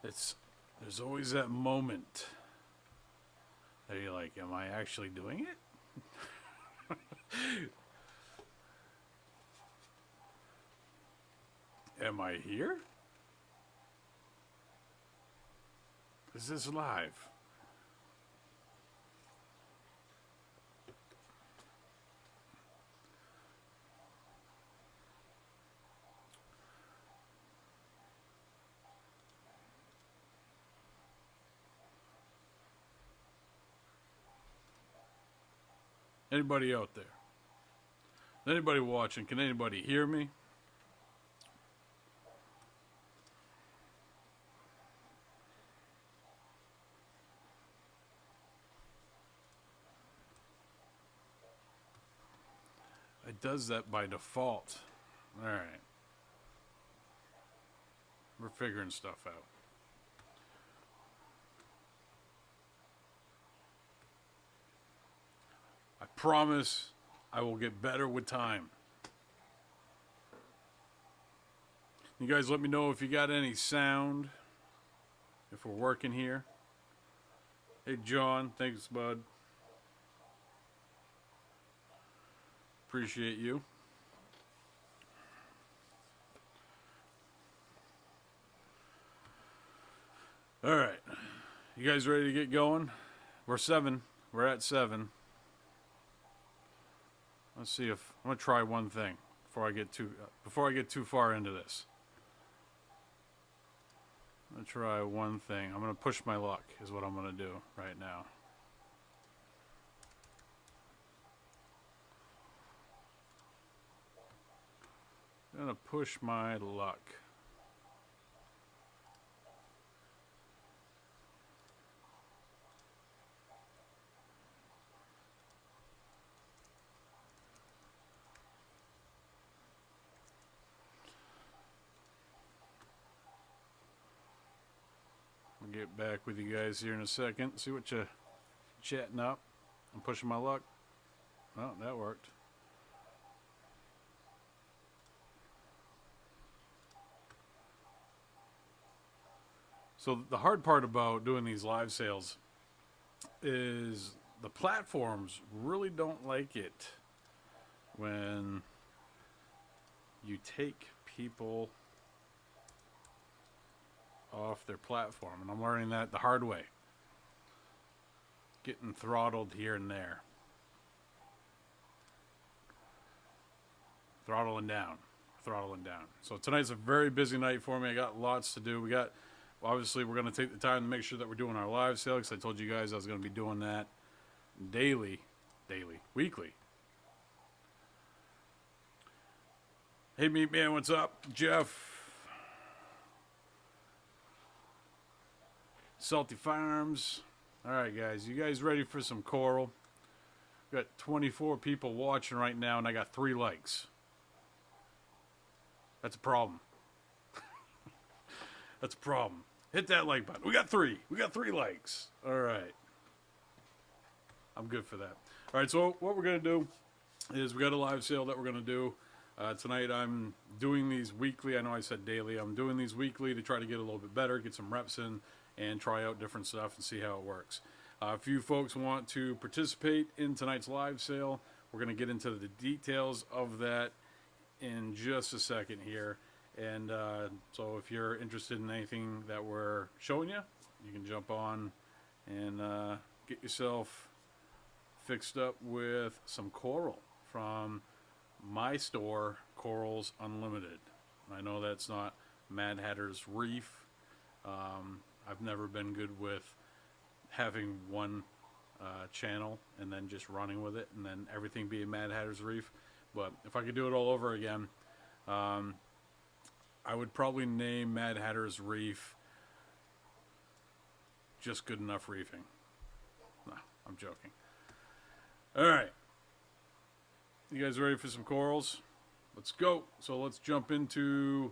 There's always that moment that you're like, am I actually doing it? Am I here? Is this live? Anybody out there? Anybody watching? Can anybody hear me? It does that by default. All right. We're figuring stuff out. I promise I will get better with time. You guys let me know if you got any sound, if we're working here. Hey, John. Thanks, bud. Appreciate you. All right. You guys ready to get going? We're 7. We're at 7. Let's see if I'm going to try one thing before I get too far into this. I'm going to try one thing. I'm going to push my luck is what I'm going to do right now. I'm going to push my luck. I'll get back with you guys here in a second. See what you're chatting up. I'm pushing my luck. Oh, that worked. So the hard part about doing these live sales is the platforms really don't like it when you take people off their platform. And I'm learning that the hard way. Getting throttled here and there. Throttling down. So tonight's a very busy night for me. I got lots to do. Obviously, we're going to take the time to make sure that we're doing our live sale, because I told you guys I was going to be doing that weekly. Hey, Meat Man, what's up? Jeff. Salty Farms. All right, guys. You guys ready for some coral? We've got 24 people watching right now, and I got 3 likes. That's a problem. That's a problem. Hit that like button. We got 3. We got 3 likes. All right. I'm good for that. All right, so what we're going to do is we got a live sale that we're going to do. Tonight I'm doing these weekly. I know I said daily. I'm doing these weekly to try to get a little bit better, get some reps in, and try out different stuff and see how it works. If you folks want to participate in tonight's live sale, we're going to get into the details of that in just a second here. And so if you're interested in anything that we're showing you, you can jump on and get yourself fixed up with some coral from my store, Corals Unlimited. I know that's not Mad Hatter's Reef. I've never been good with having one channel and then just running with it and then everything being Mad Hatter's Reef. But if I could do it all over again, I would probably name Mad Hatter's Reef Just Good Enough Reefing. No, I'm joking. All right. You guys ready for some corals? Let's go. So let's jump into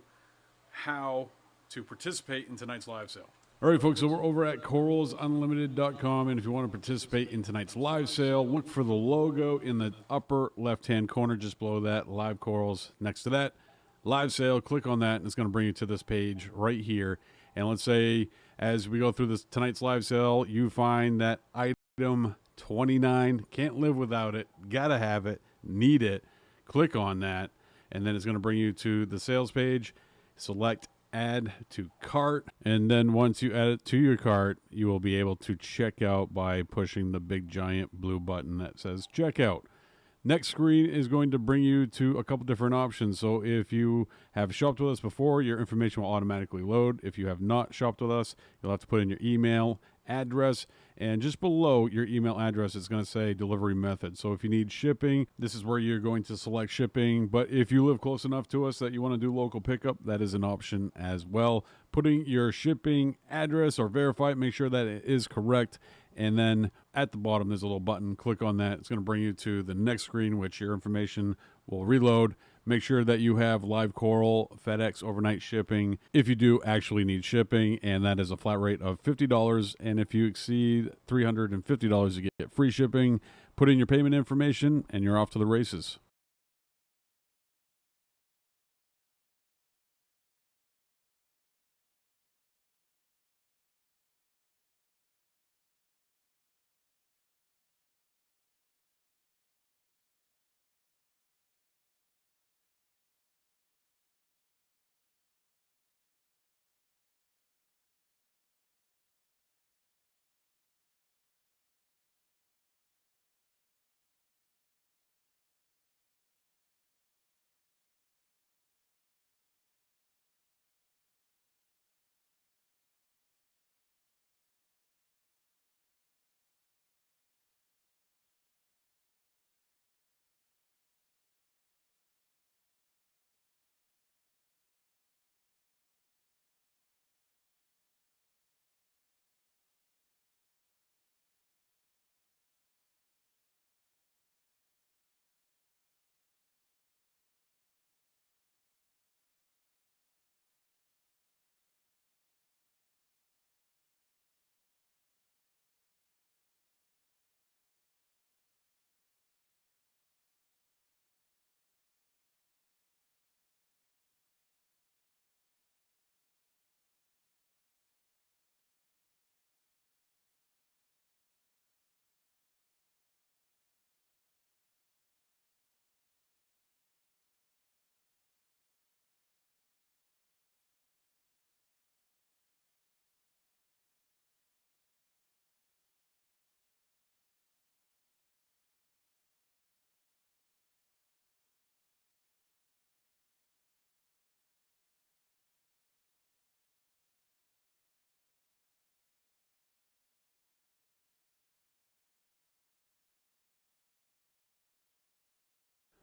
how to participate in tonight's live sale. All right, folks, so we're over at coralsunlimited.com, and if you want to participate in tonight's live sale, look for the logo in the upper left-hand corner just below that, Live Corals. Next to that, live sale, click on that, and it's going to bring you to this page right here. And let's say as we go through this tonight's live sale, you find that item 29, can't live without it, gotta have it, need it. Click on that, and then it's going to bring you to the sales page. Select add to cart, and then once you add it to your cart, you will be able to check out by pushing the big giant blue button that says checkout. Next screen is going to bring you to a couple different options. So if you have shopped with us before, your information will automatically load. If you have not shopped with us, you'll have to put in your email address, and just below your email address it's going to say delivery method. So if you need shipping, this is where you're going to select shipping. But if you live close enough to us that you want to do local pickup, that is an option as well. Putting your shipping address or verify it, make sure that it is correct. And then at the bottom, there's a little button. Click on that. It's going to bring you to the next screen, which your information will reload. Make sure that you have live coral, FedEx, overnight shipping, if you do actually need shipping, and that is a flat rate of $50. And if you exceed $350, you get free shipping. Put in your payment information, and you're off to the races.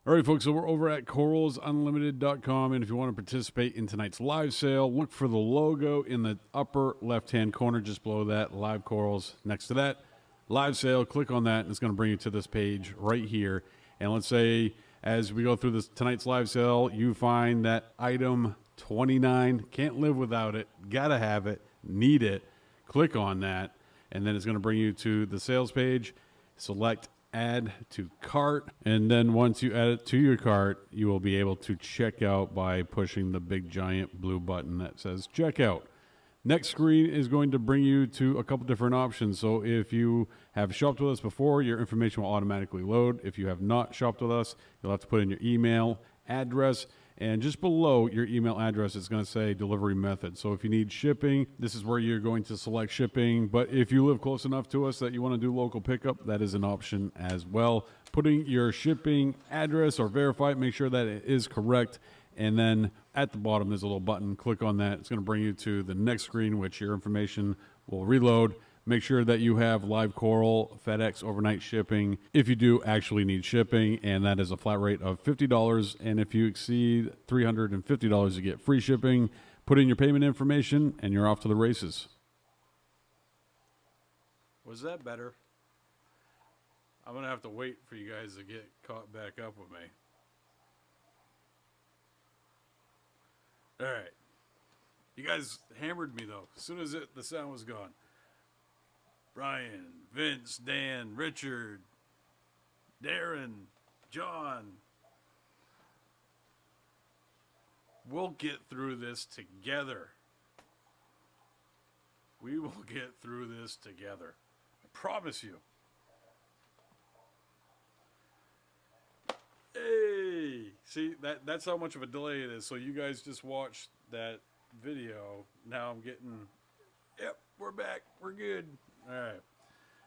All right, folks, so we're over at coralsunlimited.com, and if you want to participate in tonight's live sale, look for the logo in the upper left-hand corner just below that, Live Corals. Next to that, live sale, click on that, and it's going to bring you to this page right here. And let's say as we go through this tonight's live sale, you find that item 29, can't live without it, gotta have it, need it. Click on that, and then it's going to bring you to the sales page. Select add to cart, and then once you add it to your cart, you will be able to check out by pushing the big giant blue button that says checkout. Next screen is going to bring you to a couple different options. So if you have shopped with us before, your information will automatically load. If you have not shopped with us, you'll have to put in your email address, and just below your email address it's going to say delivery method. So if you need shipping, this is where you're going to select shipping. But if you live close enough to us that you want to do local pickup, that is an option as well. Putting your shipping address or verify it, make sure that it is correct. And then at the bottom there's a little button. Click on that. It's going to bring you to the next screen, which your information will reload. Make sure that you have live coral, FedEx, overnight shipping, if you do actually need shipping, and that is a flat rate of $50. And if you exceed $350, you get free shipping. Put in your payment information, and you're off to the races. Was that better? I'm going to have to wait for you guys to get caught back up with me. All right. You guys hammered me, though. As soon as the sound was gone. Brian, Vince, Dan, Richard, Darren, John. We'll get through this together. We will get through this together. I promise you. Hey! See, that's how much of a delay it is. So you guys just watched that video. Now I'm getting... Yep, we're back. We're good. All right.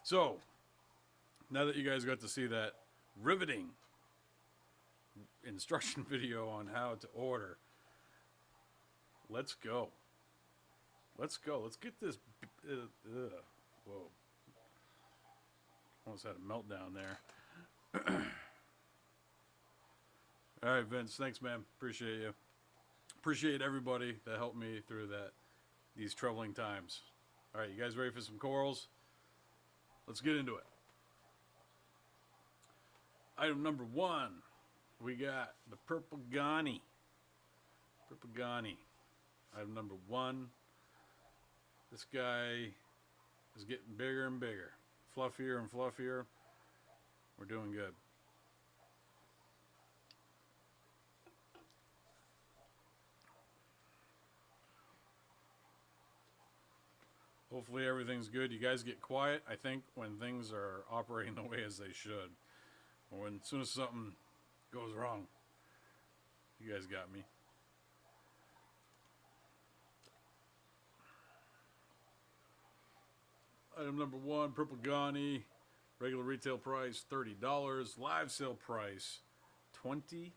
So, now that you guys got to see that riveting instruction video on how to order, let's go. Let's go. Let's get this... Whoa. Almost had a meltdown there. All right, Vince. Thanks, man. Appreciate you. Appreciate everybody that helped me through these troubling times. All right, you guys ready for some corals? Let's get into it. Item number 1, we got the purple Ghani. Purple Ghani. Item number 1. This guy is getting bigger and bigger, fluffier and fluffier. We're doing good. Hopefully everything's good. You guys get quiet, I think, when things are operating the way as they should. Or when, as soon as something goes wrong, you guys got me. Item number 1, purple Ghani. Regular retail price, $30. Live sale price, $21.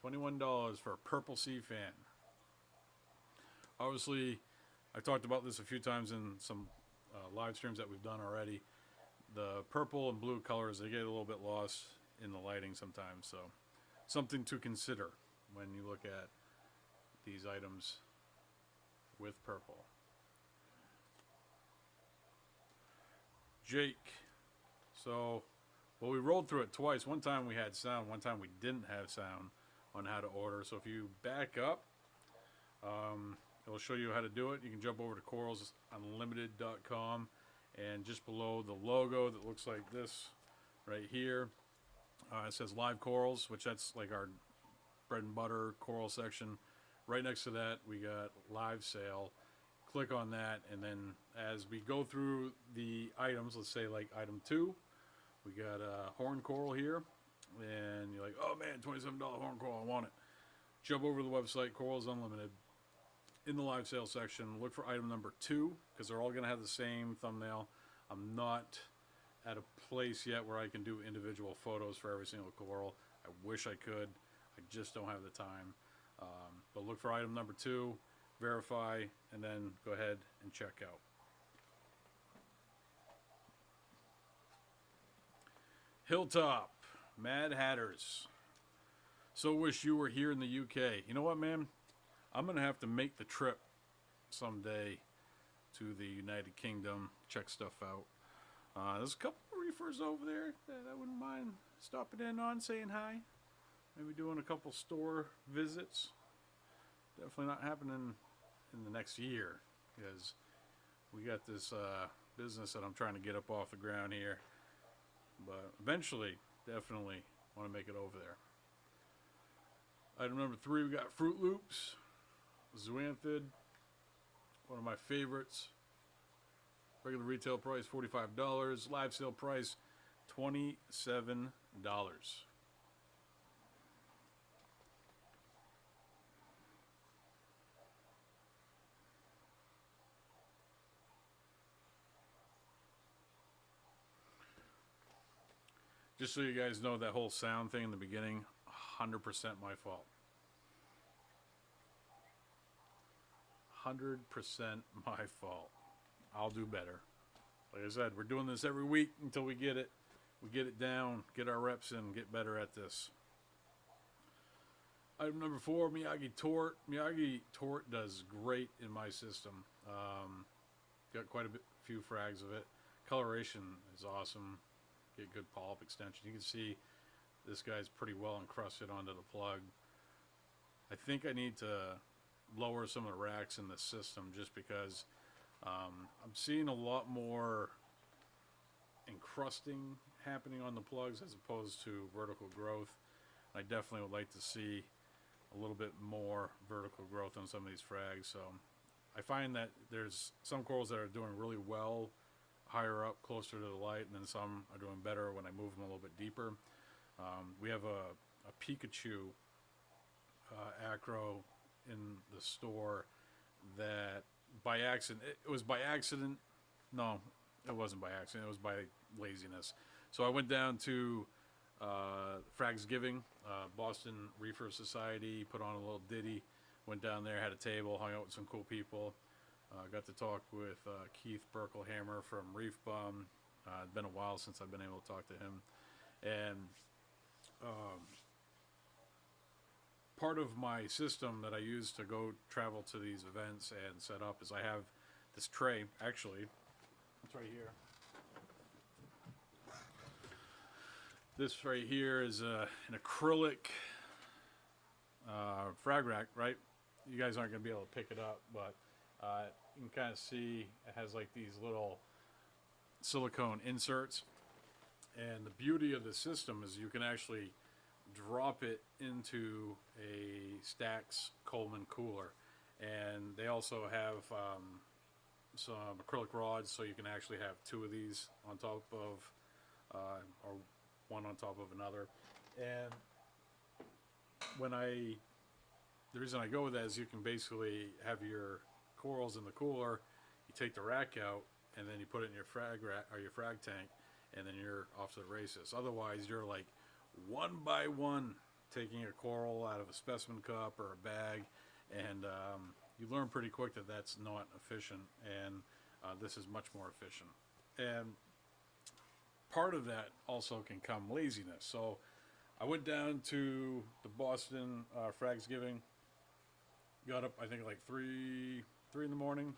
$21 for a purple sea fan. Obviously, I've talked about this a few times in some live streams that we've done already. The purple and blue colors, they get a little bit lost in the lighting sometimes. So, something to consider when you look at these items with purple. Jake. So, well, we rolled through it twice. One time we had sound, one time we didn't have sound on how to order. So if you back up, it'll show you how to do it. You can jump over to coralsunlimited.com, and just below the logo that looks like this right here, it says live corals, which that's like our bread and butter coral section. Right next to that, we got live sale. Click on that, and then as we go through the items, let's say like item 2, we got a horn coral here, and you're like, oh man, $27 horn coral, I want it. Jump over to the website, Corals Unlimited. In the live sale section, look for item number 2, because they're all going to have the same thumbnail. I'm not at a place yet where I can do individual photos for every single coral. I wish I could. I just don't have the time. But look for item number 2, verify, and then go ahead and check out. Hilltop, Mad Hatters. So wish you were here in the UK. You know what, man? I'm going to have to make the trip someday to the United Kingdom, check stuff out. There's a couple of reefers over there that I wouldn't mind stopping in on, saying hi. Maybe doing a couple store visits. Definitely not happening in the next year, because we got this business that I'm trying to get up off the ground here. But eventually, definitely want to make it over there. Item number 3, we got Fruit Loops. Zoanthid, one of my favorites. Regular retail price $45. Live sale price $27. Just so you guys know, that whole sound thing in the beginning, 100% my fault. 100% my fault. I'll do better. Like I said, we're doing this every week until we get it. We get it down, get our reps in, get better at this. Item number 4, Miyagi Tort. Miyagi Tort does great in my system. Got quite a few frags of it. Coloration is awesome. Get good polyp extension. You can see this guy's pretty well encrusted onto the plug. I think I need to lower some of the racks in the system, just because I'm seeing a lot more encrusting happening on the plugs as opposed to vertical growth. I definitely would like to see a little bit more vertical growth on some of these frags, so I find that there's some corals that are doing really well higher up, closer to the light, and then some are doing better when I move them a little bit deeper. We have a Pikachu acro in the store that by accident, it was by accident. No, it wasn't by accident. It was by laziness. So I went down to Fragsgiving, Boston Reefer Society, put on a little ditty, went down there, had a table, hung out with some cool people. Got to talk with Keith Berkelhammer from Reef Bum. It's been a while since I've been able to talk to him. And part of my system that I use to go travel to these events and set up is I have this tray, actually, it's right here. This right here is an acrylic frag rack, right? You guys aren't going to be able to pick it up, but you can kind of see it has like these little silicone inserts. And the beauty of the system is you can actually drop it into a Stax Coleman cooler. And they also have some acrylic rods, so you can actually have two of these on top of, or one on top of another. And the reason I go with that is you can basically have your corals in the cooler, you take the rack out, and then you put it in your frag rack or your frag tank, and then you're off to the races. Otherwise, you're like one by one taking a coral out of a specimen cup or a bag, and you learn pretty quick that that's not efficient, and this is much more efficient. And part of that also can come laziness. So I went down to the Boston Fragsgiving, got up I think like 3 in the morning,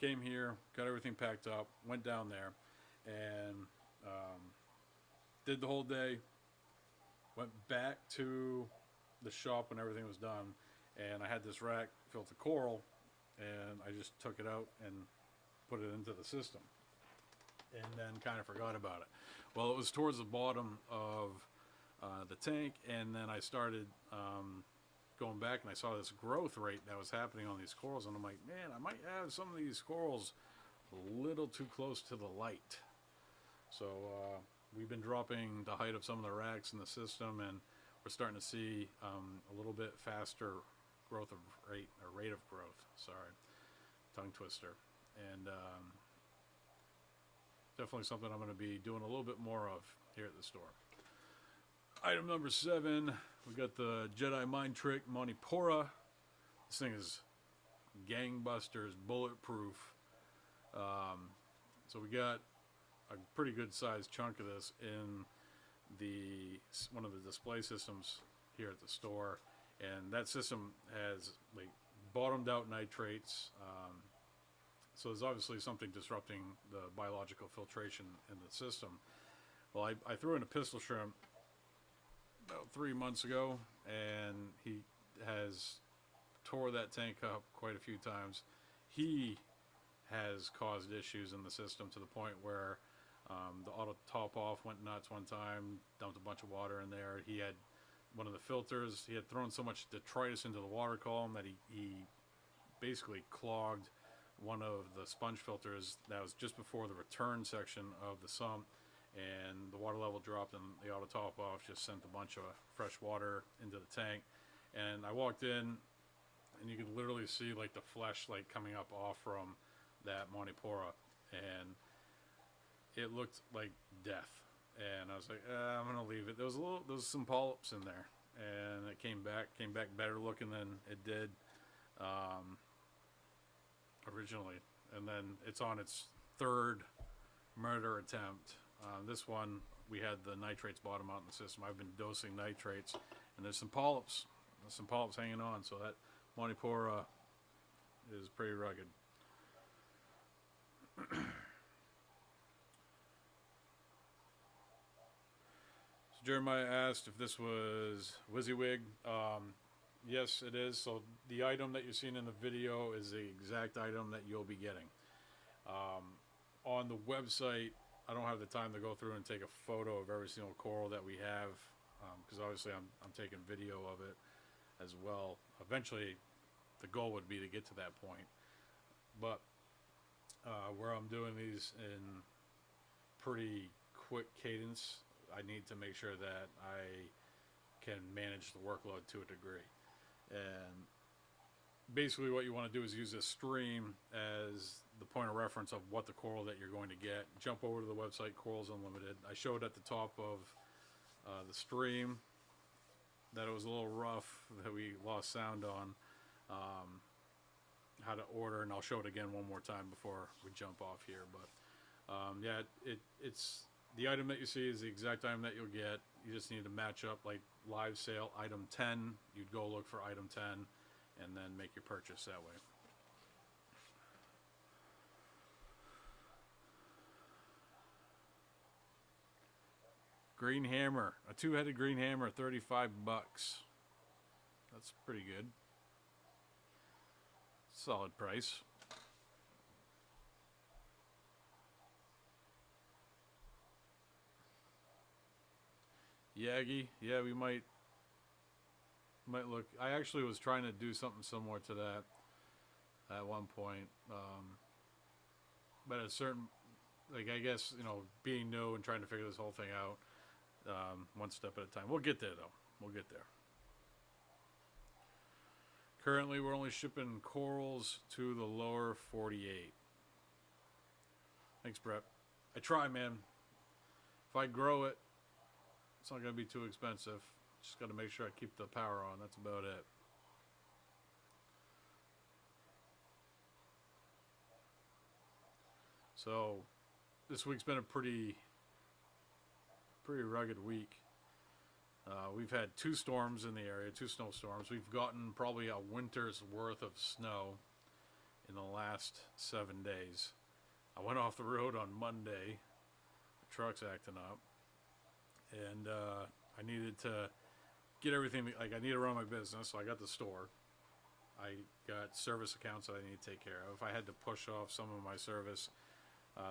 came here, got everything packed up, went down there, and did the whole day, went back to the shop when everything was done, and I had this rack filled with coral, and I just took it out and put it into the system, and then kind of forgot about it. Well, it was towards the bottom of the tank, and then I started going back, and I saw this growth rate that was happening on these corals, and I'm like, man, I might have some of these corals a little too close to the light. So we've been dropping the height of some of the racks in the system, and we're starting to see a little bit faster growth of rate of growth. Sorry, tongue twister. And definitely something I'm going to be doing a little bit more of here at the store. Item number 7, we got the Jedi Mind Trick Monipora. This thing is gangbusters, bulletproof. So we got a pretty good sized chunk of this in one of the display systems here at the store, and that system has like bottomed out nitrates. So there's obviously something disrupting the biological filtration in the system. Well, I threw in a pistol shrimp about 3 months ago, and he has tore that tank up quite a few times. He has caused issues in the system to the point where the auto top off went nuts one time, dumped a bunch of water in there. He had one of the filters, he had thrown so much detritus into the water column that he basically clogged one of the sponge filters that was just before the return section of the sump, and the water level dropped, and the auto top off just sent a bunch of fresh water into the tank. And I walked in, and you could literally see like the flesh like coming up off from that Monipora, and it looked like death. And I was like, I'm gonna leave it. There was some polyps in there, and it came back better looking than it did originally. And then it's on its 3rd murder attempt. This one, we had the nitrates bottom out in the system. I've been dosing nitrates, and there's some polyps. There's some polyps hanging on, so that Monipora is pretty rugged. So Jeremiah asked if this was WYSIWYG. Yes, it is. So the item that you're seeing in the video is the exact item that you'll be getting. On the website, I don't have the time to go through and take a photo of every single coral that we have, because obviously I'm taking video of it as well. Eventually, the goal would be to get to that point. but where I'm doing these in pretty quick cadence, I need to make sure that I can manage the workload to a degree. And basically what you want to do is use this stream as the point of reference of what the coral that you're going to get. Jump over to the website Corals Unlimited. I showed at the top of the stream that it was a little rough, that we lost sound on, how to order, and I'll show it again one more time before we jump off here. But yeah, it's the item that you see is the exact item that you'll get. You just need to match up, like live sale item 10. You'd go look for item 10 and then make your purchase that way. Green hammer, a two-headed green hammer, $35. That's pretty good. Solid price. Yagi, yeah, we might look. I actually was trying to do something similar to that at one point, but at a certain, like, I guess, you know, being new and trying to figure this whole thing out, one step at a time. We'll get there though. We'll get there. Currently, we're only shipping corals to the lower 48. Thanks, Brett. I try, man. If I grow it, it's not going to be too expensive. Just got to make sure I keep the power on. That's about it. So, this week's been a pretty rugged week. We've had 2 storms in the area, 2 snowstorms. We've gotten probably a winter's worth of snow in the last 7 days. I went off the road on Monday. The truck's acting up. And I needed to get everything, like, I need to run my business, so I got the store. I got service accounts that I need to take care of. I had to push off some of my service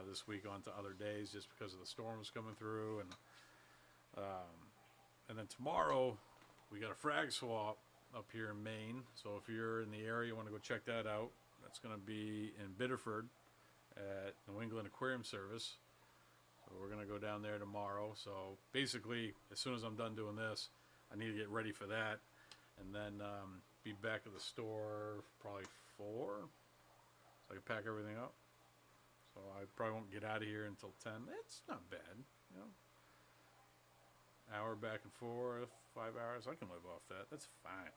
this week onto other days just because of the storms coming through. And then tomorrow, we got a frag swap up here in Maine. So if you're in the area, you want to go check that out. That's going to be in Biddeford at New England Aquarium Service. So we're going to go down there tomorrow. So basically, as soon as I'm done doing this, I need to get ready for that. And then be back at the store probably 4. So I can pack everything up. So I probably won't get out of here until 10. It's not bad, you know. Hour back and forth, 5 hours. I can live off that. That's fine.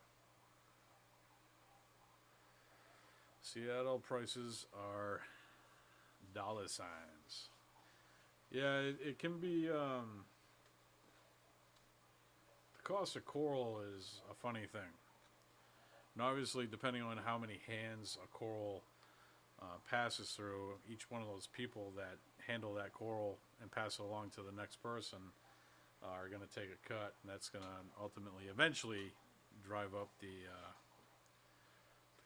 Seattle prices are dollar signs. Yeah, it can be. The cost of coral is a funny thing. And obviously, depending on how many hands a coral passes through, each one of those people that handle that coral and pass it along to the next person are going to take a cut, and that's going to ultimately, eventually, drive up the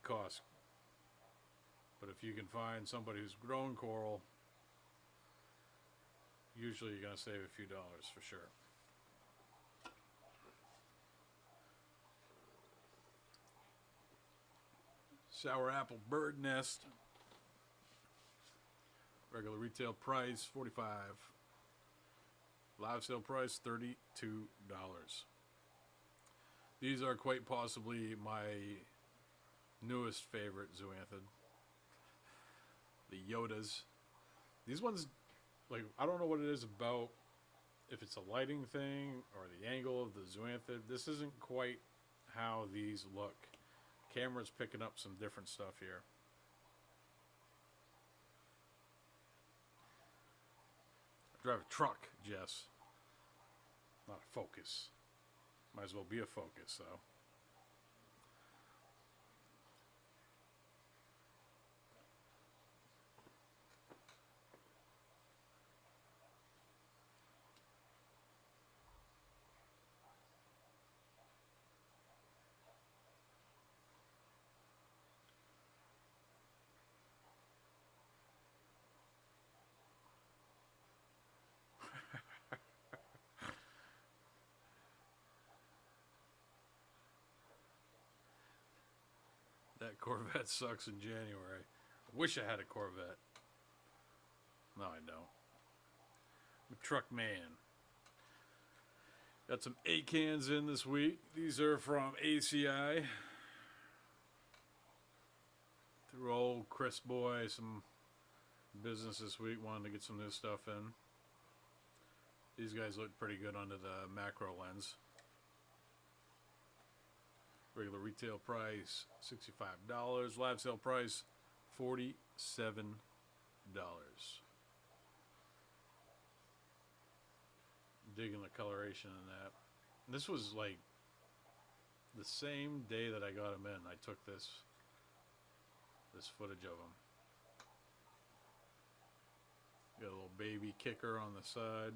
cost. But if you can find somebody who's growing coral, usually you're going to save a few dollars for sure. Sour apple bird nest. Regular retail price, $45. Live sale price, $32. These are quite possibly my newest favorite zoanthid. The Yodas. These ones, like, I don't know what it is about, if it's a lighting thing or the angle of the zoanthid. This isn't quite how these look. Camera's picking up some different stuff here. I drive a truck, Jess. Not a Focus. Might as well be a Focus, though. That Corvette sucks in January. Wish I had a Corvette. No, I don't. I'm a truck man. Got some 8 cans in this week. These are from ACI. Through old Chris Boy, some business this week. Wanted to get some new stuff in. These guys look pretty good under the macro lens. Regular retail price $65. Live sale price $47. Digging the coloration in that. This was like the same day that I got them in. I took this footage of them. Got a little baby kicker on the side.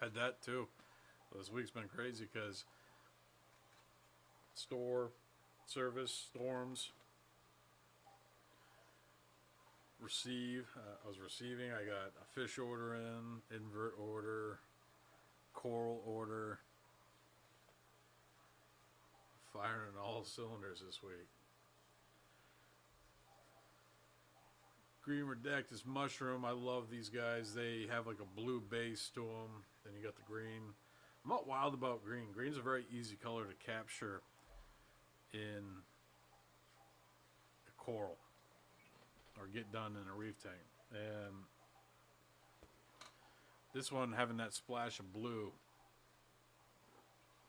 Had that too. This week's been crazy because store, service, storms, receive. I was receiving. I got a fish order in, invert order, coral order. Firing all cylinders this week. Green Redactus Mushroom. I love these guys. They have like a blue base to them. Then you got the green. I'm not wild about green. Green's a very easy color to capture in a coral or get done in a reef tank. And this one having that splash of blue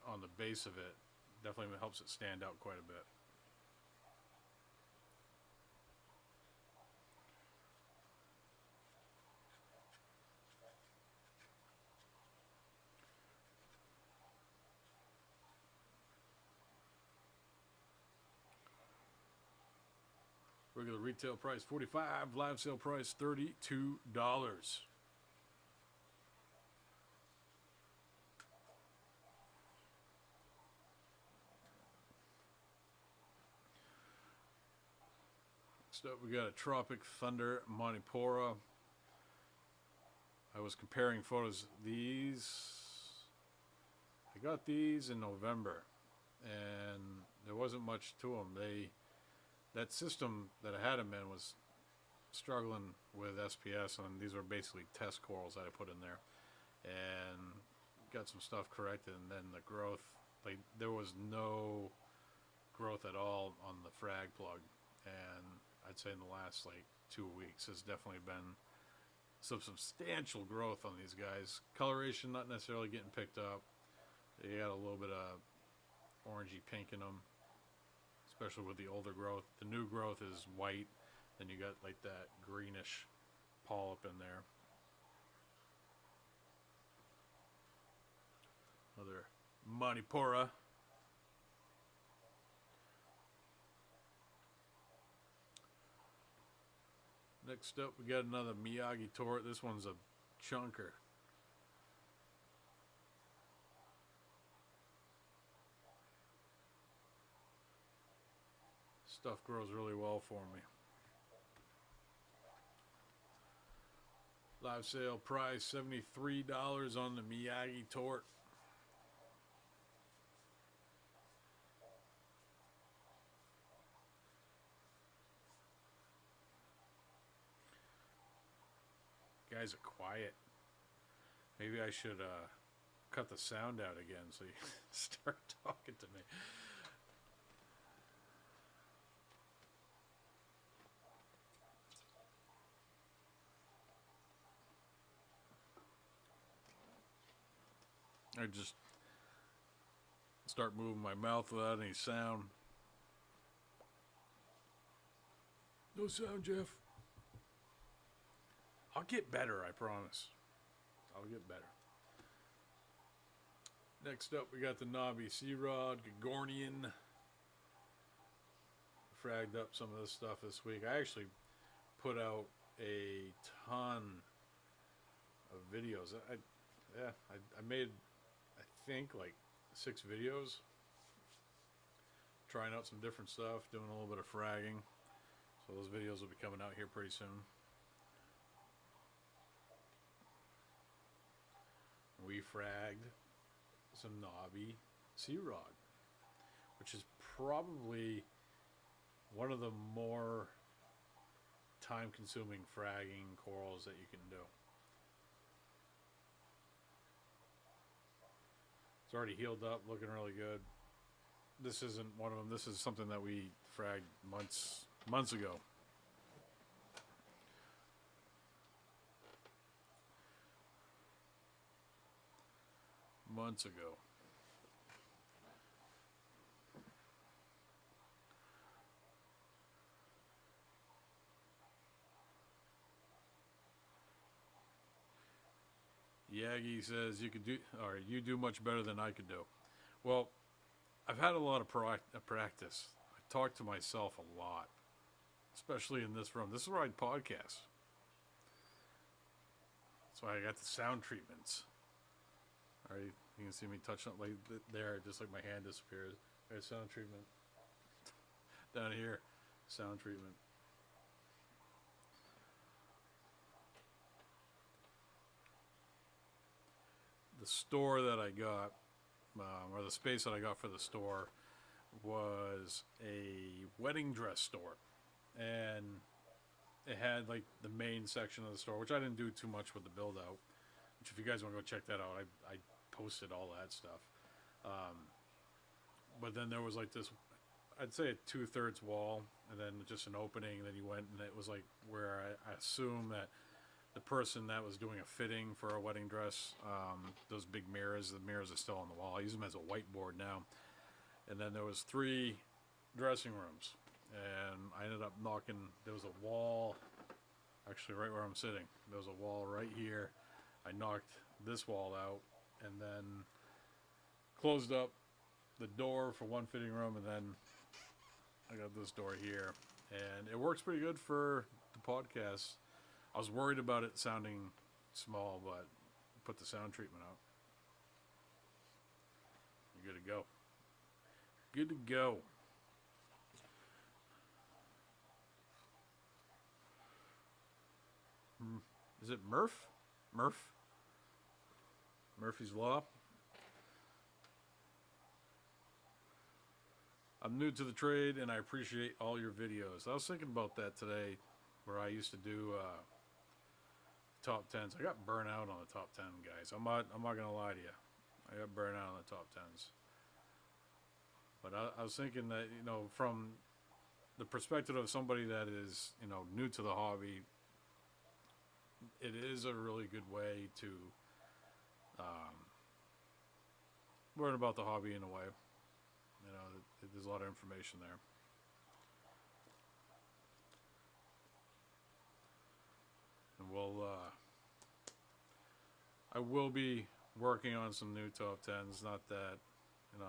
on the base of it definitely helps it stand out quite a bit. Regular retail price $45, live sale price $32. Next up, we got a Tropic Thunder Monipora. I was comparing photos. I got these in November, and there wasn't much to them. That system that I had them in was struggling with SPS, and these were basically test corals that I put in there, and got some stuff corrected. And then the growth, like there was no growth at all on the frag plug, and I'd say in the last like 2 weeks has definitely been some substantial growth on these guys. Coloration not necessarily getting picked up. They got a little bit of orangey pink in them, especially with the older growth. The new growth is white, then you got like that greenish polyp in there. Another Monipora. Next up, we got another Miyagi Tort. This one's a chunker. Stuff grows really well for me. Live sale price $73 on the Miyagi Tort. Guys are quiet. Maybe I should cut the sound out again so you start talking to me. I just start moving my mouth without any sound. No sound, Jeff. I'll get better, I promise. I'll get better. Next up, we got the Knobby Sea Rod, Gagornian. Fragged up some of this stuff this week. I actually put out a ton of videos. I made, I think, like 6 videos. Trying out some different stuff, doing a little bit of fragging. So those videos will be coming out here pretty soon. We fragged some knobby sea rod, which is probably one of the more time-consuming fragging corals that you can do. It's already healed up, looking really good. This isn't one of them. This is something that we fragged months ago. Months ago. Yagi says you could do, or you do much better than I could do. Well, I've had a lot of practice. I talk to myself a lot, especially in this room. This is where I podcast. That's why I got the sound treatments. All right, you can see me touching up like there, just like my hand disappears. There's sound treatment. Down here, sound treatment. The store that I got, or the space that I got for the store, was a wedding dress store. And it had like the main section of the store, which I didn't do too much with the build out. Which, if you guys want to go check that out, I posted all that stuff. But then there was like this, I'd say a 2/3 wall, and then just an opening. And then you went, and it was like where I assume that the person that was doing a fitting for a wedding dress, those big mirrors, the mirrors are still on the wall. I use them as a whiteboard now. And then there was 3 dressing rooms. And I ended up knocking, there was a wall, actually right where I'm sitting. There was a wall right here. I knocked this wall out and then closed up the door for one fitting room, and then I got this door here. And it works pretty good for the podcast. I was worried about it sounding small, but put the sound treatment out. You're good to go. Good to go. Is it Murph? Murphy's Law? I'm new to the trade and I appreciate all your videos. I was thinking about that today, where I used to do top 10s. I got burnt out on the top 10, guys. I'm not gonna lie to you. I got burnt out on the top 10s. But I was thinking that, you know, from the perspective of somebody that is, you know, new to the hobby, it is a really good way to learn about the hobby in a way. You know, there's a lot of information there. And I will be working on some new top 10s. Not that, you know,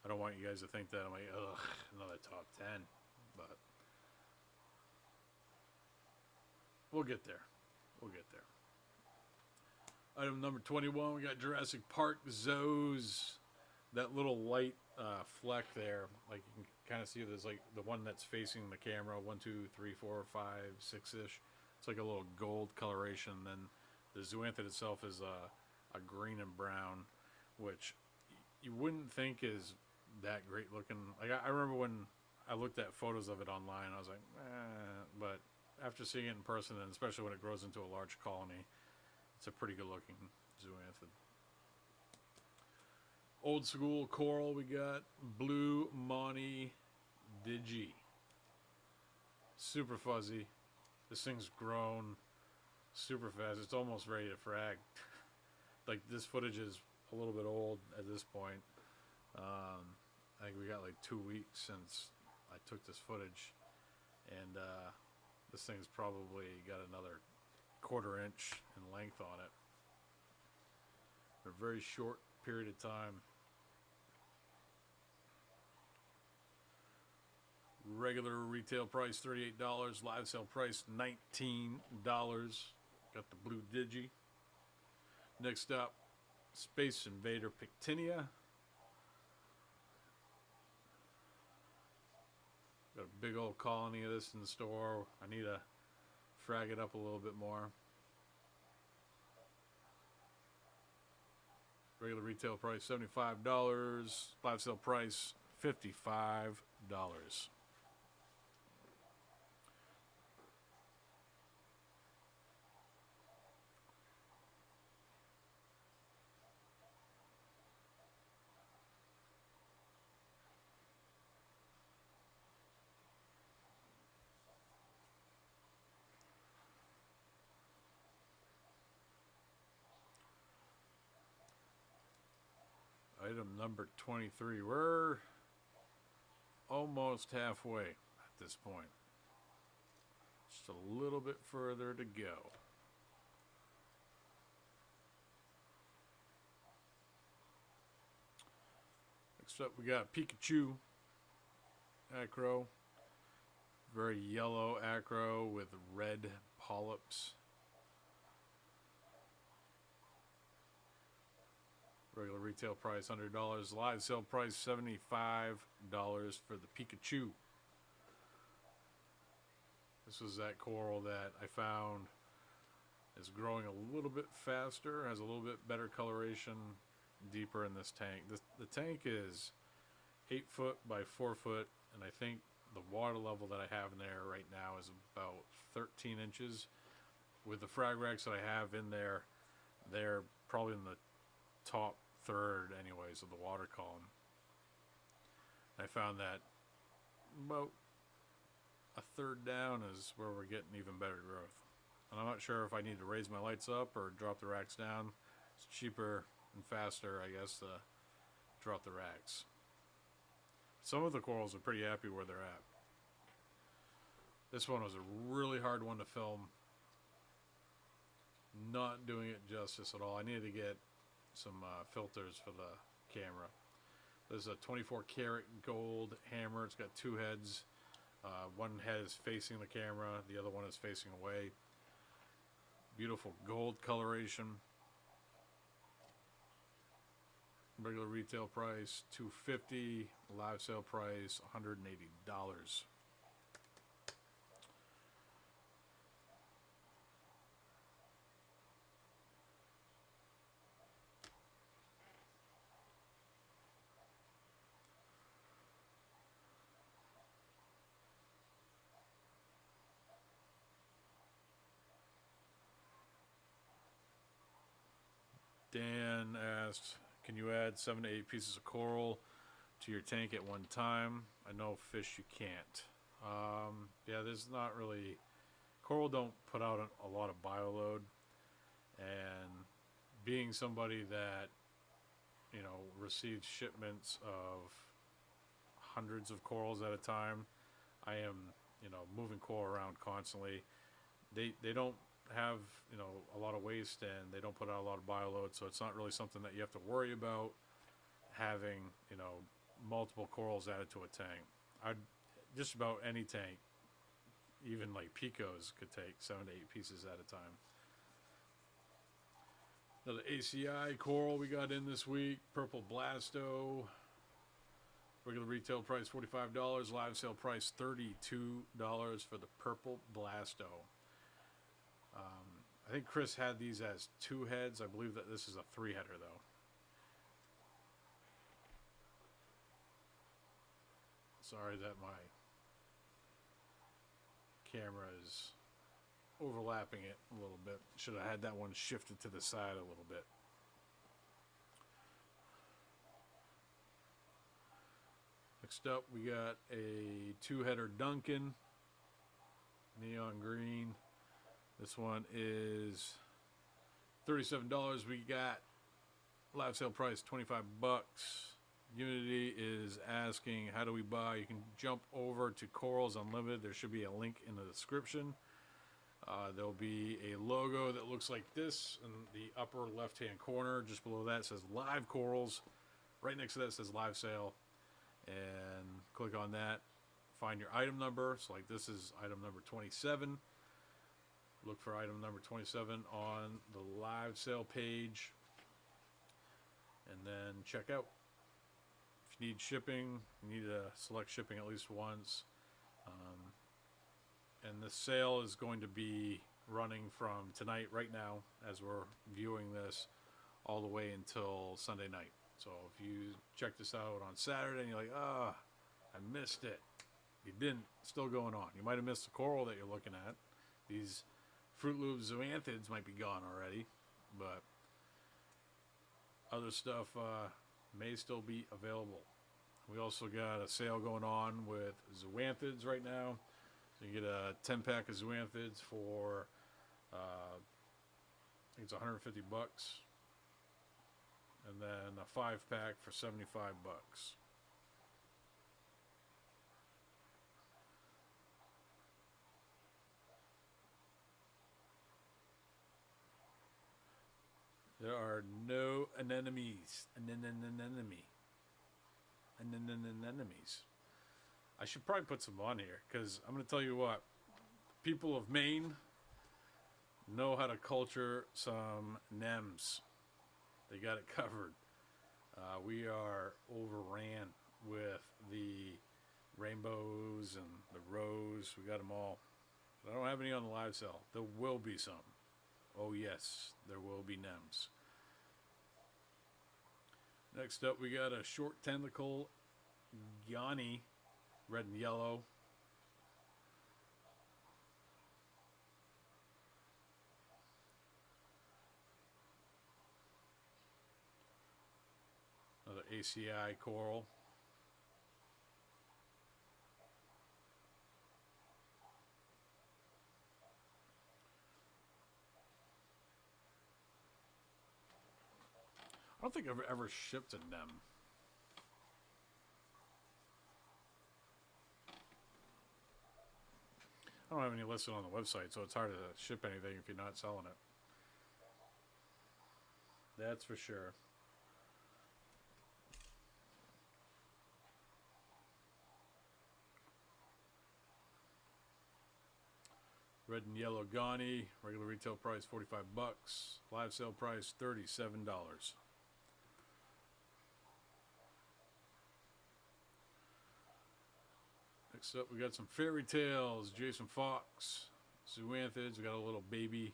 I don't want you guys to think that I'm like, ugh, another top 10. But we'll get there. We'll get there. Item number 21, we got Jurassic Park Zoos. That little light fleck there, like you can kind of see there's like the one that's facing the camera, 1, 2, 3, 4, 5, 6-ish. It's like a little gold coloration. Then the zoanthid itself is a green and brown, which you wouldn't think is that great looking. Like I remember when I looked at photos of it online, I was like, but after seeing it in person, and especially when it grows into a large colony, it's a pretty good looking zoanthid. Old school coral, we got Blue Monty Digi. Super fuzzy. This thing's grown super fast. It's almost ready to frag. Like, this footage is a little bit old at this point. I think we got like 2 weeks since I took this footage, and this thing's probably got another 1/4 inch in length on it in a very short period of time. Regular retail price $38, live sale price $19. Got the Blue Digi. Next up, Space Invader Pictinia. Got a big old colony of this in the store. I need to frag it up a little bit more. Regular retail price $75. Live sale price $55. Item number 23. We're almost halfway at this point. Just a little bit further to go. Next up, we got Pikachu acro. Very yellow acro with red polyps. Regular retail price $100. Live sale price $75 for the Pikachu. This was that coral that I found is growing a little bit faster, has a little bit better coloration, deeper in this tank. The tank is 8 foot by 4 foot, and I think the water level that I have in there right now is about 13 inches. With the frag racks that I have in there, they're probably in the top third anyways of the water column. I found that about a third down is where we're getting even better growth. And I'm not sure if I need to raise my lights up or drop the racks down. It's cheaper and faster, I guess, to drop the racks. Some of the corals are pretty happy where they're at. This one was a really hard one to film. Not doing it justice at all. I needed to get some filters for the camera. There's a 24 karat gold hammer. It's got 2 heads. One head is facing the camera, the other one is facing away. Beautiful gold coloration. Regular retail price $250. Live sale price $180. Dan asked, can you add 7 to 8 pieces of coral to your tank at one time? I know fish you can't. Yeah, there's not really... Coral don't put out a lot of bioload. And being somebody that, you know, receives shipments of hundreds of corals at a time, I am, you know, moving coral around constantly. They don't have, you know, a lot of waste, and they don't put out a lot of bioload, so it's not really something that you have to worry about having, you know, multiple corals added to a tank. Just about any tank, even like Picos, could take 7 to 8 pieces at a time. Another ACI coral we got in this week, Purple Blasto. Regular retail price $45. Live sale price $32 for the Purple Blasto. I think Chris had these as 2 heads. I believe that this is a 3-header though. Sorry that my camera is overlapping it a little bit. Should have had that one shifted to the side a little bit. Next up, we got a 2-header Duncan, neon green. This one is $37. We got live sale price $25. Unity is asking, how do we buy? You can jump over to Corals Unlimited. There should be a link in the description. There'll be a logo that looks like this in the upper left-hand corner. Just below that says Live Corals. Right next to that says Live Sale. And click on that. Find your item number. So like this is item number 27. Look for item number 27 on the live sale page. And then check out. If you need shipping, you need to select shipping at least once. And the sale is going to be running from tonight, right now, as we're viewing this, all the way until Sunday night. So if you check this out on Saturday and you're like, I missed it. You didn't. It's still going on. You might have missed the coral that you're looking at. These Fruit Loop zoanthids might be gone already, but other stuff may still be available. We also got a sale going on with zoanthids right now. So you get a 10-pack of zoanthids for, I think it's 150 bucks. And then a 5-pack for 75 bucks. There are no anemones. Anemones. I should probably put some on here because I'm going to tell you what. People of Maine know how to culture some nems. They got it covered. We are overran with the rainbows and the rose. We got them all. I don't have any on the live sale. There will be some. Oh yes, there will be nems. Next up, we got a short tentacle Yanni, red and yellow. Another ACI coral. I don't think I've ever shipped a nem. I don't have any listed on the website, so it's hard to ship anything if you're not selling it. That's for sure. Red and yellow Ghani, regular retail price 45 bucks, live sale price $37. Next up, we got some fairy tales, Jason Fox, zoanthids. We got a little baby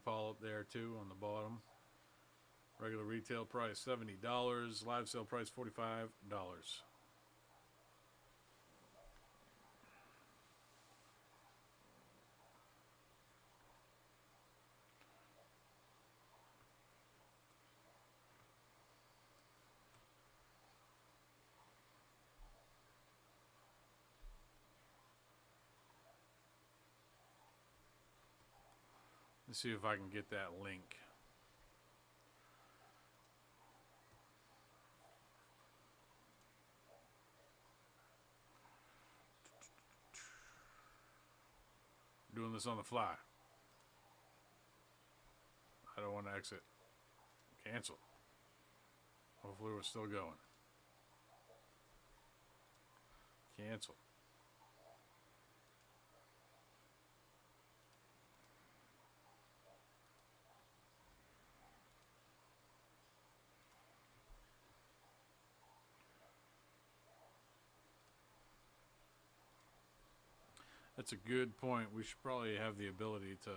polyp there too on the bottom. Regular retail price $70, live sale price $45. Let's see if I can get that link. Doing this on the fly. I don't want to exit. Cancel. Hopefully we're still going. Cancel. That's a good point. We should probably have the ability to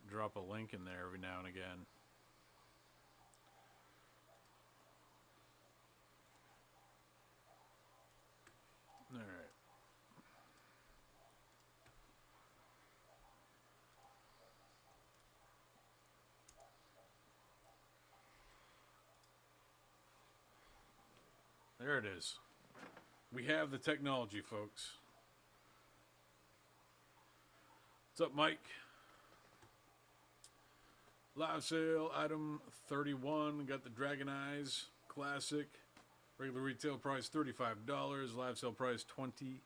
drop a link in there every now and again. All right. There it is. We have the technology, folks. What's up, Mike? Live sale item 31. Got the Dragon Eyes Classic. Regular retail price $35. Live sale price $22.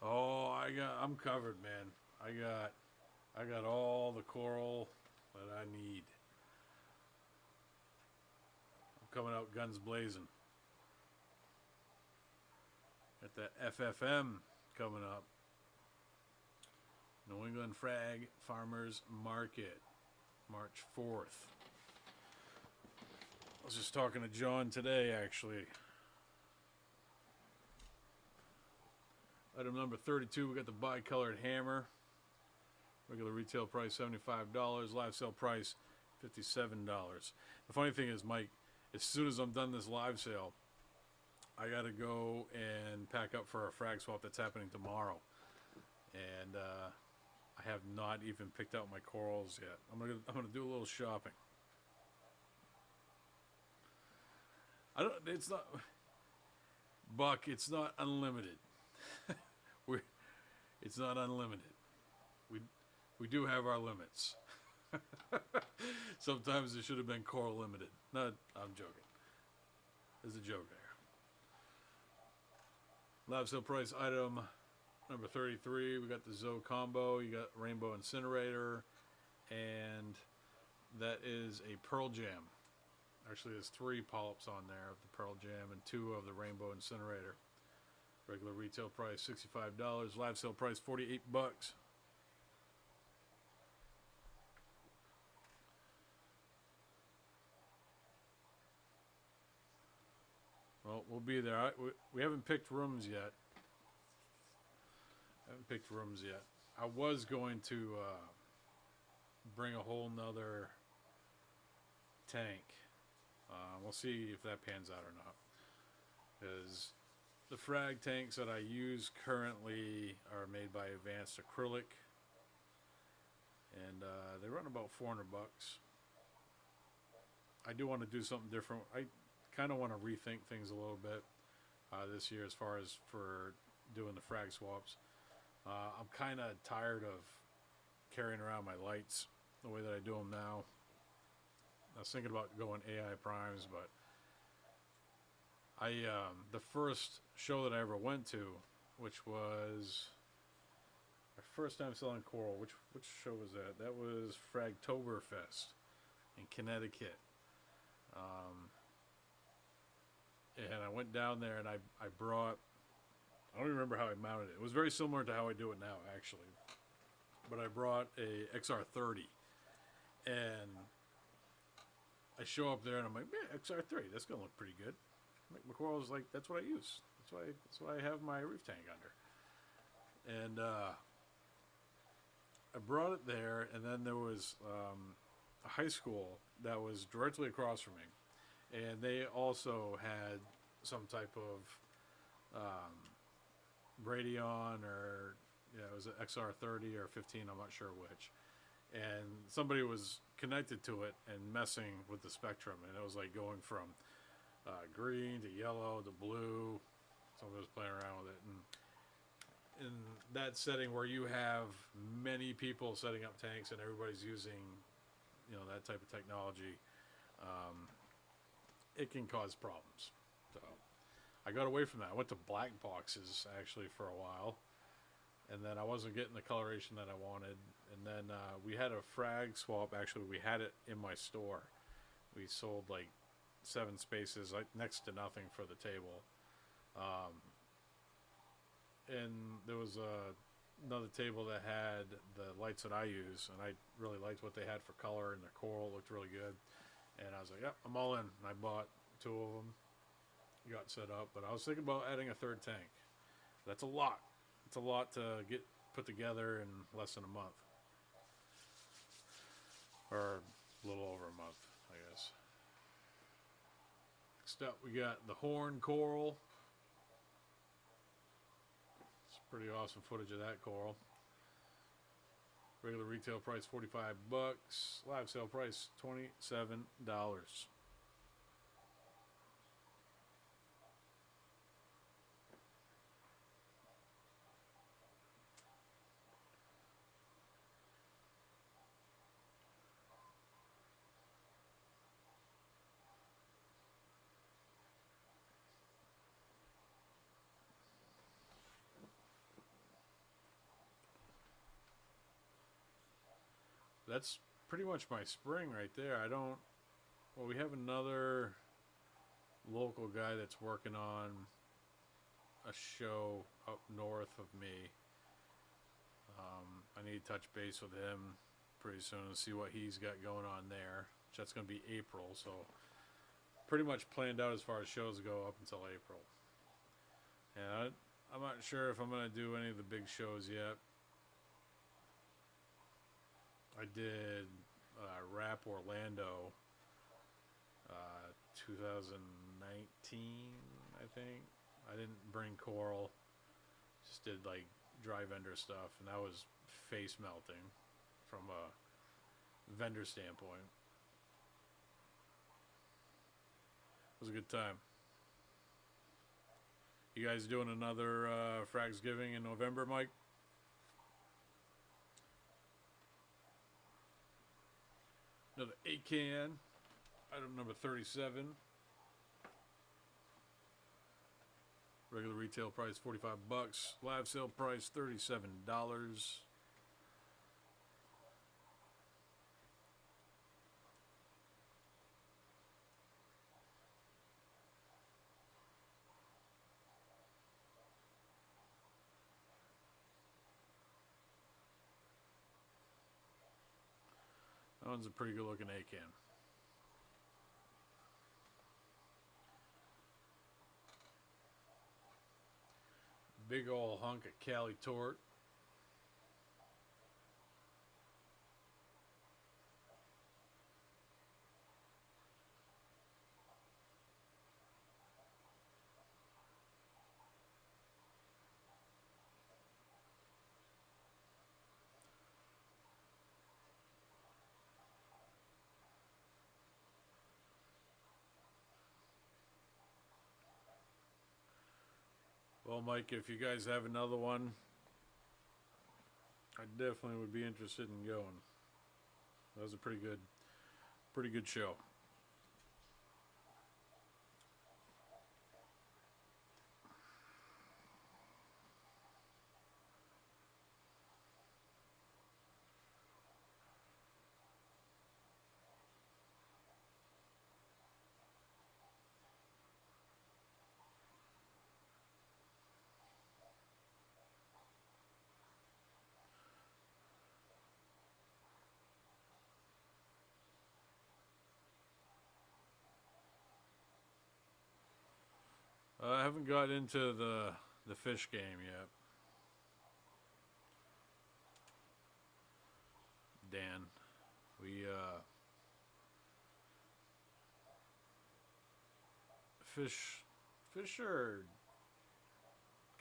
Oh, I'm covered, man. I got all the coral that I need. I'm coming out guns blazing. Got that FFM coming up. New England Frag Farmers Market, March 4th. was just talking to John today, actually. Item number 32, we got the bicolored hammer. Regular retail price $75. Live sale price $57. The funny thing is, Mike, as soon as I'm done this live sale, I got to go and pack up for a frag swap that's happening tomorrow. And I have not even picked out my corals yet. I'm gonna do a little shopping. It's not, Buck, it's not unlimited. It's not unlimited. We do have our limits. Sometimes it should have been coral limited. No, I'm joking. There's a joke there. Live sale price item number 33. We got the Zoe combo. You got Rainbow Incinerator, and that is a Pearl Jam. Actually, there's 3 polyps on there of the Pearl Jam and 2 of the Rainbow Incinerator. Regular retail price $65. Live sale price $48. Well, we'll be there. We haven't picked rooms yet. I was going to bring a whole nother tank. We'll see if that pans out or not. Because the frag tanks that I use currently are made by Advanced Acrylic, and they run about $400. I do want to do something different. I kind of want to rethink things a little bit this year as far as for doing the frag swaps. I'm kind of tired of carrying around my lights the way that I do them now. I was thinking about going AI primes, but the first show that I ever went to, which was my first time selling coral, which show was that? That was Fragtoberfest in Connecticut. And I went down there and I brought, I don't even remember how I mounted it. It was very similar to how I do it now, actually. But I brought a XR30, and I show up there and I'm like, man, XR30, that's gonna look pretty good. My coral's like, that's what I use. That's why I have my reef tank under. And I brought it there, and then there was a high school that was directly across from me, and they also had some type of Radeon, or it was an XR30 or 15, I'm not sure which. And somebody was connected to it and messing with the spectrum, and it was like going from green to yellow to blue. Somebody was playing around with it, and in that setting where you have many people setting up tanks and everybody's using, that type of technology, it can cause problems. So I got away from that. I went to black boxes actually for a while, and then I wasn't getting the coloration that I wanted. And then we had a frag swap. Actually, we had it in my store. We sold like 7 spaces, like next to nothing for the table. And there was another table that had the lights that I use, and I really liked what they had for color, and their coral looked really good. And I was like, yep, I'm all in. And I bought 2 of them, got set up. But I was thinking about adding a 3rd tank. That's a lot. It's a lot to get put together in less than a month. Or a little over a month, I guess. Next up, we got the horn coral. It's pretty awesome footage of that coral. Regular retail price $45. Live sale price $27. That's pretty much my spring right there. Well, we have another local guy that's working on a show up north of me. I need to touch base with him pretty soon and see what he's got going on there. That's going to be April, so pretty much planned out as far as shows go up until April. And I'm not sure if I'm going to do any of the big shows yet. I did Rap Orlando 2019, I think. I didn't bring Coral. Just did like dry vendor stuff, and that was face melting from a vendor standpoint. It was a good time. You guys doing another Fragsgiving in November, Mike? Another 8-can. Item number 37. Regular retail price $45. Live sale price $37. That one's a pretty good looking 8-can. Big ol' hunk of Cali Tort. Well, Mike, if you guys have another one, I definitely would be interested in going. That was a pretty good show. I haven't got into the fish game yet. Dan, we fish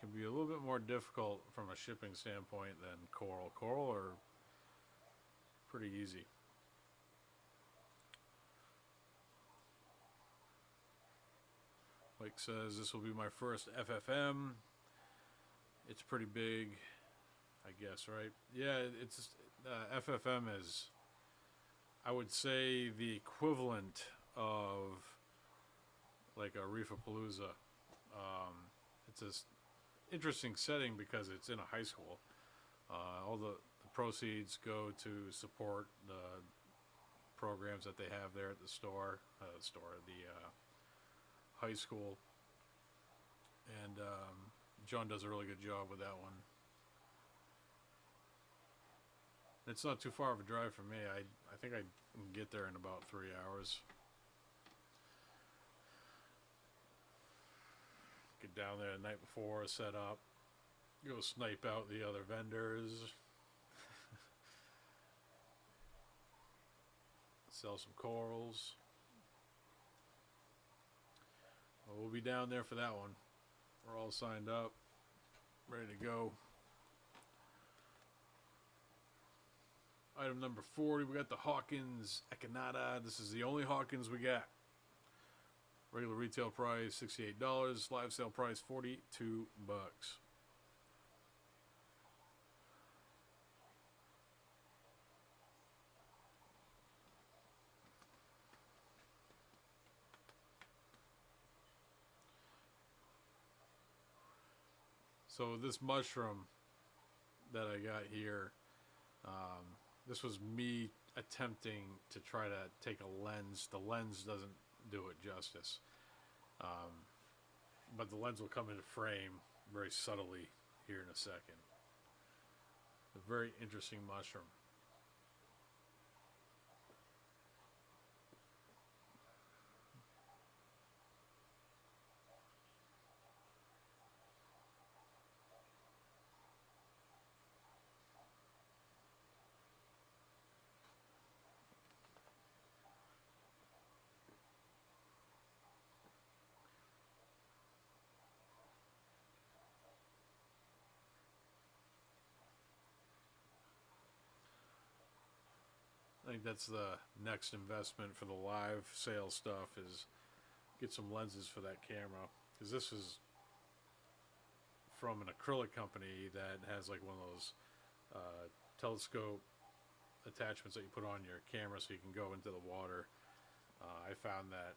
can be a little bit more difficult from a shipping standpoint than coral. Coral are pretty easy. Mike says this will be my first FFM. It's pretty big, I guess, right? Yeah, it's FFM is, I would say, the equivalent of like a Reefapalooza. It's an interesting setting because it's in a high school. All the proceeds go to support the programs that they have there at the high school, and John does a really good job with that one. It's not too far of a drive for me. I think I can get there in about 3 hours. Get down there the night before, set up, go snipe out the other vendors, sell some corals. Well, we'll be down there for that one. We're all signed up, ready to go. Item number 40, we got the Hawkins Echinata. This is the only Hawkins we got. Regular retail price $68. Live sale price $42. So this mushroom that I got here, this was me attempting to try to take a lens. The lens doesn't do it justice, but the lens will come into frame very subtly here in a second. A very interesting mushroom. think that's the next investment for the live sale stuff, is get some lenses for that camera, because this is from an acrylic company that has like one of those telescope attachments that you put on your camera so you can go into the water. I found that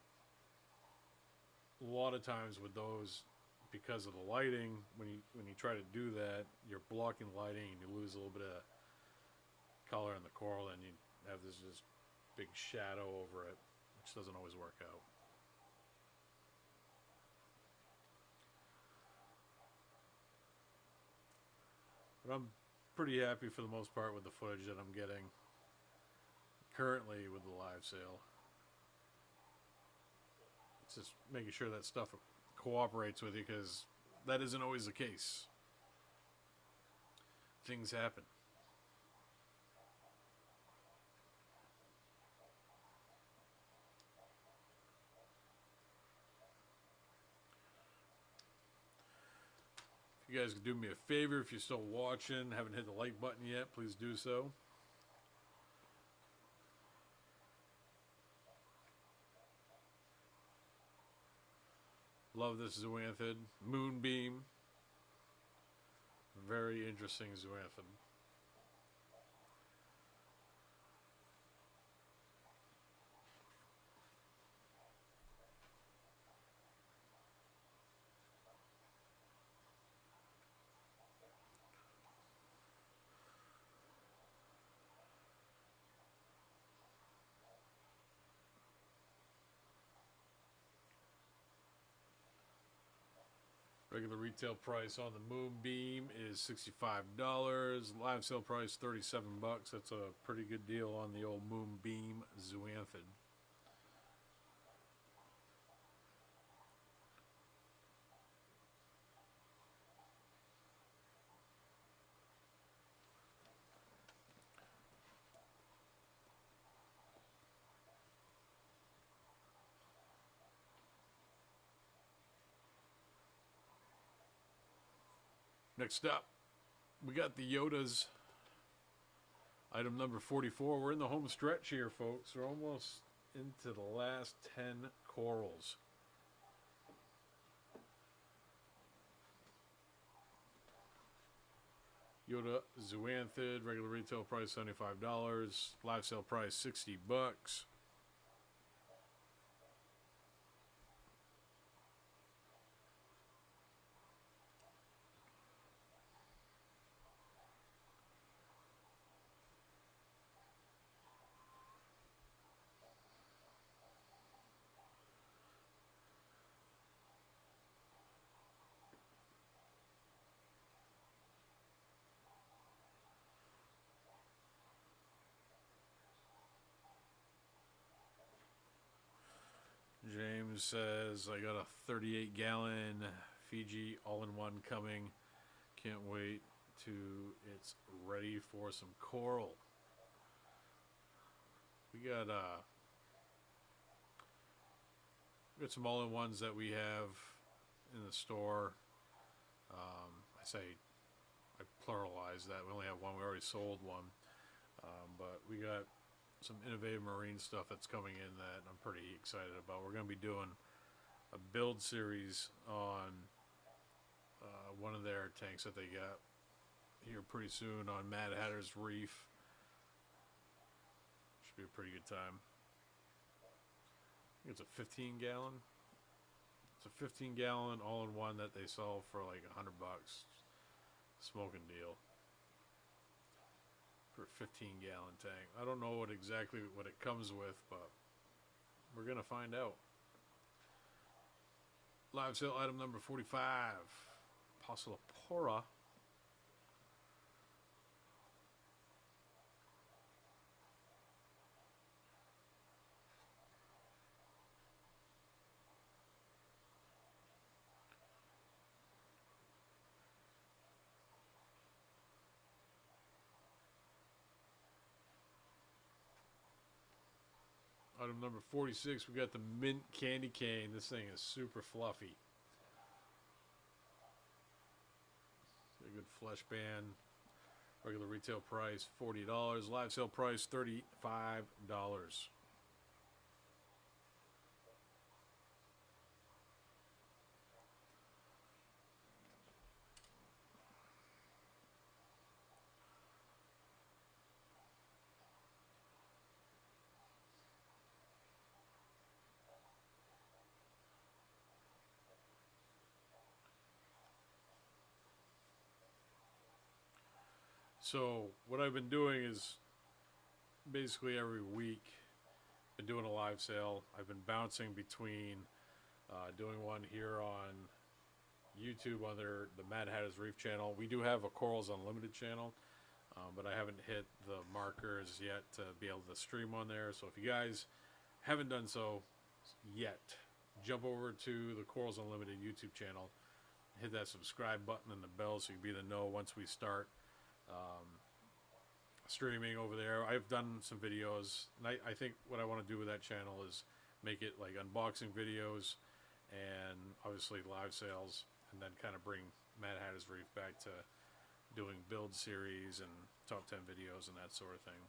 a lot of times with those, because of the lighting, when you try to do that, you're blocking lighting and you lose a little bit of color in the coral, and you have this just big shadow over it, which doesn't always work out. But I'm pretty happy for the most part with the footage that I'm getting currently with the live sale. It's just making sure that stuff cooperates with you, because that isn't always the case. Things happen. If you guys could do me a favor, if you're still watching, haven't hit the like button yet, please do so. Love this zoanthid. Moonbeam. Very interesting zoanthid. Regular retail price on the Moonbeam is $65. Live sale price $37. That's a pretty good deal on the old Moonbeam zoanthid. Next up, we got the Yodas. Item number 44. We're in the home stretch here, folks. We're almost into the last 10 corals. Yoda zoanthid, regular retail price $75. Live sale price $60. James says, I got a 38-gallon Fiji all-in-one coming. Can't wait till it's ready for some coral. We got some all-in-ones that we have in the store. I pluralize that. We only have one. We already sold one. But we got some innovative marine stuff that's coming in that I'm pretty excited about. We're going to be doing a build series on one of their tanks that they got here pretty soon on Mad Hatter's Reef. Should be a pretty good time. I think it's a 15-gallon. It's a 15-gallon all-in-one that they sell for like $100. Smoking deal for a 15-gallon tank. I don't know exactly what it comes with, but we're gonna find out. Live sale item number 45, Posilopora. Item number 46, we got the mint candy cane. This thing is super fluffy. A good flesh band. Regular retail price $40. Live sale price $35. So what I've been doing is basically every week been doing a live sale. I've been bouncing between doing one here on YouTube on the Mad Hatter's Reef channel. We do have a Corals Unlimited channel, but I haven't hit the markers yet to be able to stream on there. So if you guys haven't done so yet, jump over to the Corals Unlimited YouTube channel, hit that subscribe button and the bell so you can be in the know once we start streaming over there. I've done some videos, and I think what I want to do with that channel is make it like unboxing videos and obviously live sales, and then kind of bring Mad Hatter's Reef back to doing build series and top 10 videos and that sort of thing.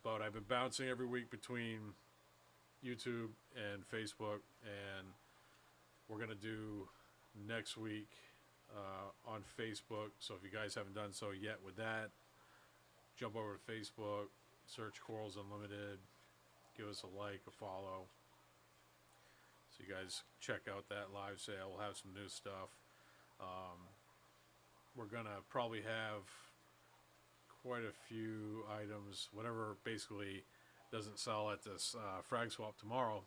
But I've been bouncing every week between YouTube and Facebook, and we're going to do next week on Facebook. So if you guys haven't done so yet with that, jump over to Facebook, search Corals Unlimited, give us a like, a follow, so you guys check out that live sale. We'll have some new stuff. We're gonna probably have quite a few items, whatever basically doesn't sell at this frag swap tomorrow,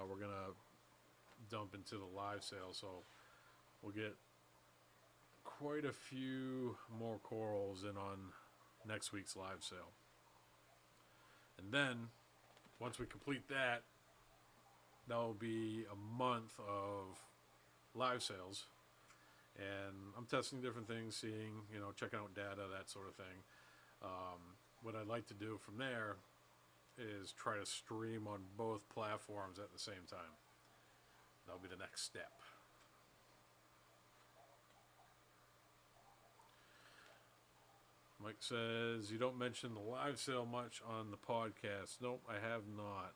we're gonna dump into the live sale, so we'll get quite a few more corals in on next week's live sale. And then once we complete that, that'll be a month of live sales, and I'm testing different things, seeing, checking out data, that sort of thing. What I'd like to do from there is try to stream on both platforms at the same time. That'll be the next step. Mike says, you don't mention the live sale much on the podcast. Nope, I have not.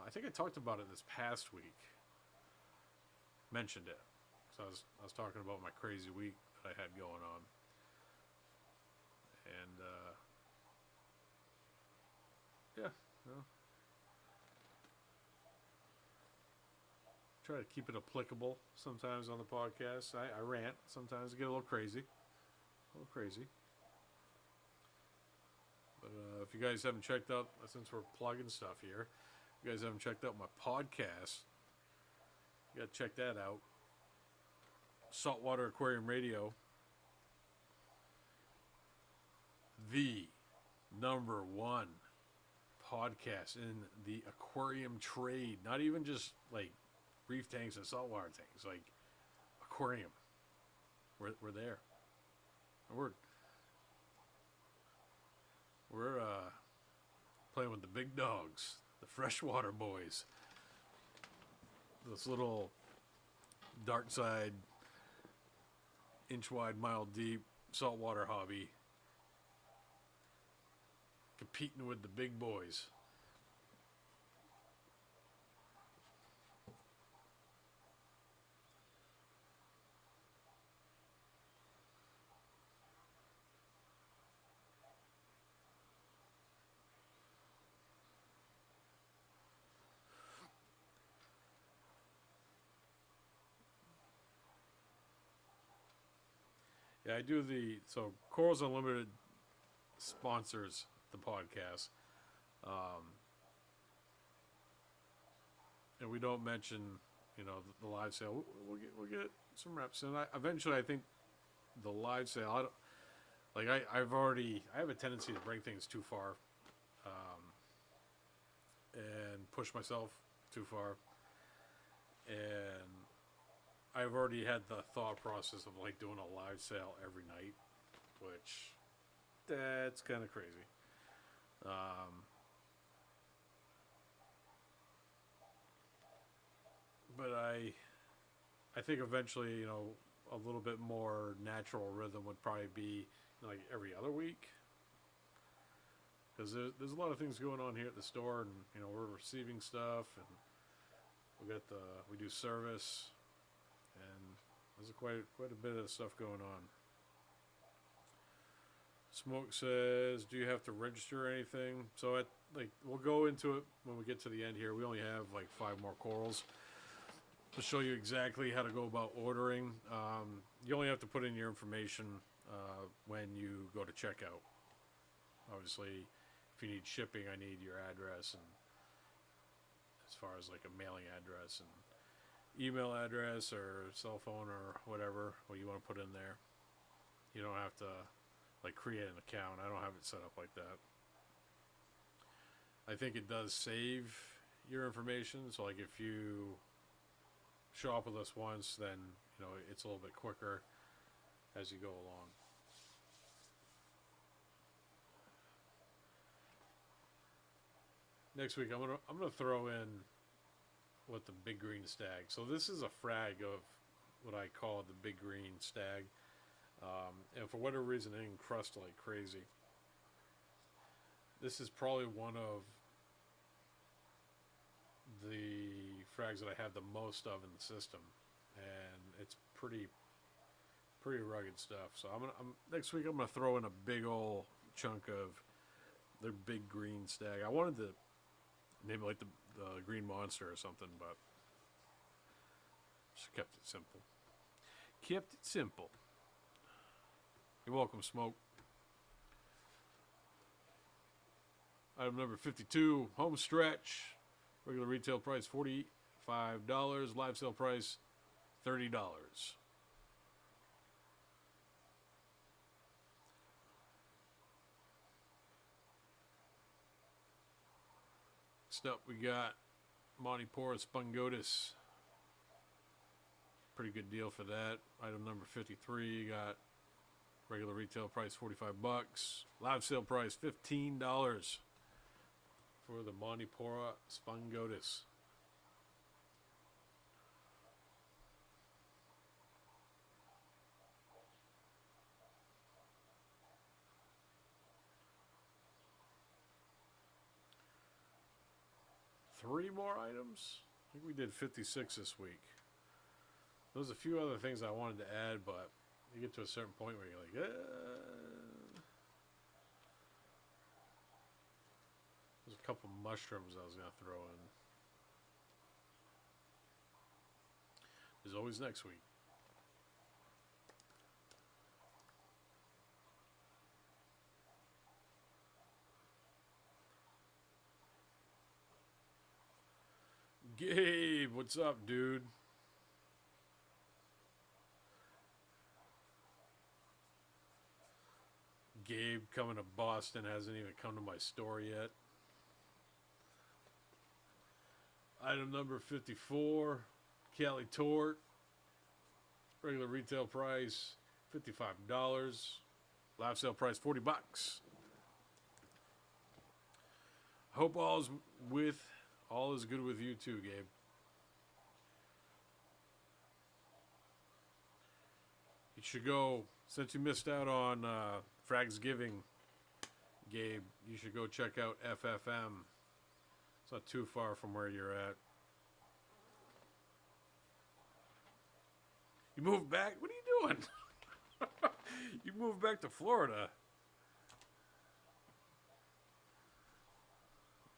I think I talked about it this past week. Mentioned it. So I was talking about my crazy week that I had going on. And, try to keep it applicable sometimes on the podcast. I rant. Sometimes I get a little crazy. But if you guys haven't checked out, since we're plugging stuff here, if you guys haven't checked out my podcast, you got to check that out. Saltwater Aquarium Radio, the #1 podcast in the aquarium trade. Not even just like reef tanks and saltwater tanks, like aquarium. We're there. We're playing with the big dogs, the freshwater boys. This little dark side, inch wide, mile deep saltwater hobby, competing with the big boys. Yeah, I do so Corals Unlimited sponsors the podcast. And we don't mention, the live sale. We'll get some reps. And eventually I think the live sale, I have a tendency to bring things too far, and push myself too far. And I've already had the thought process of like doing a live sale every night, which that's kind of crazy. But I think eventually, a little bit more natural rhythm would probably be like every other week, because there's a lot of things going on here at the store, and we're receiving stuff, and we do service, and there's quite a bit of stuff going on. Smoke says, do you have to register anything? So we'll go into it when we get to the end here. We only have like 5 more corals to show you exactly how to go about ordering. You only have to put in your information when you go to checkout. Obviously, if you need shipping, I need your address, and as far as like a mailing address and email address or cell phone or whatever, what you want to put in there. You don't have to like create an account. I don't have it set up like that. I think it does save your information. So like if you show up with us once, then it's a little bit quicker as you go along. Next week I'm gonna throw in what the big green stag. So this is a frag of what I call the big green stag. And for whatever reason, it encrusted like crazy. This is probably one of the frags that I have the most of in the system, and it's pretty rugged stuff. So next week I'm gonna throw in a big old chunk of their big green stag. I wanted to name it like the green monster or something, but just kept it simple. Kept it simple. You're welcome, Smoke. Item number 52, home stretch. Regular retail price $45. Live sale price $30. Next up, we got Montipora Spongotis. Pretty good deal for that. Item number 53, you got regular retail price $45. Live sale price $15 for the Montipora Spongotis. Three more items. I think we did 56 this week. There's a few other things I wanted to add, but you get to a certain point where you're like, There's a couple mushrooms I was going to throw in. There's always next week. Gabe, what's up, dude? Gabe coming to Boston, hasn't even come to my store yet. Item number 54, Cali Tort. Regular retail price $55. Live sale price $40. I hope all is good with you too, Gabe. You should go, since you missed out on Fragsgiving, Gabe, you should go check out FFM. It's not too far from where you're at. You moved back? What are you doing? You moved back to Florida.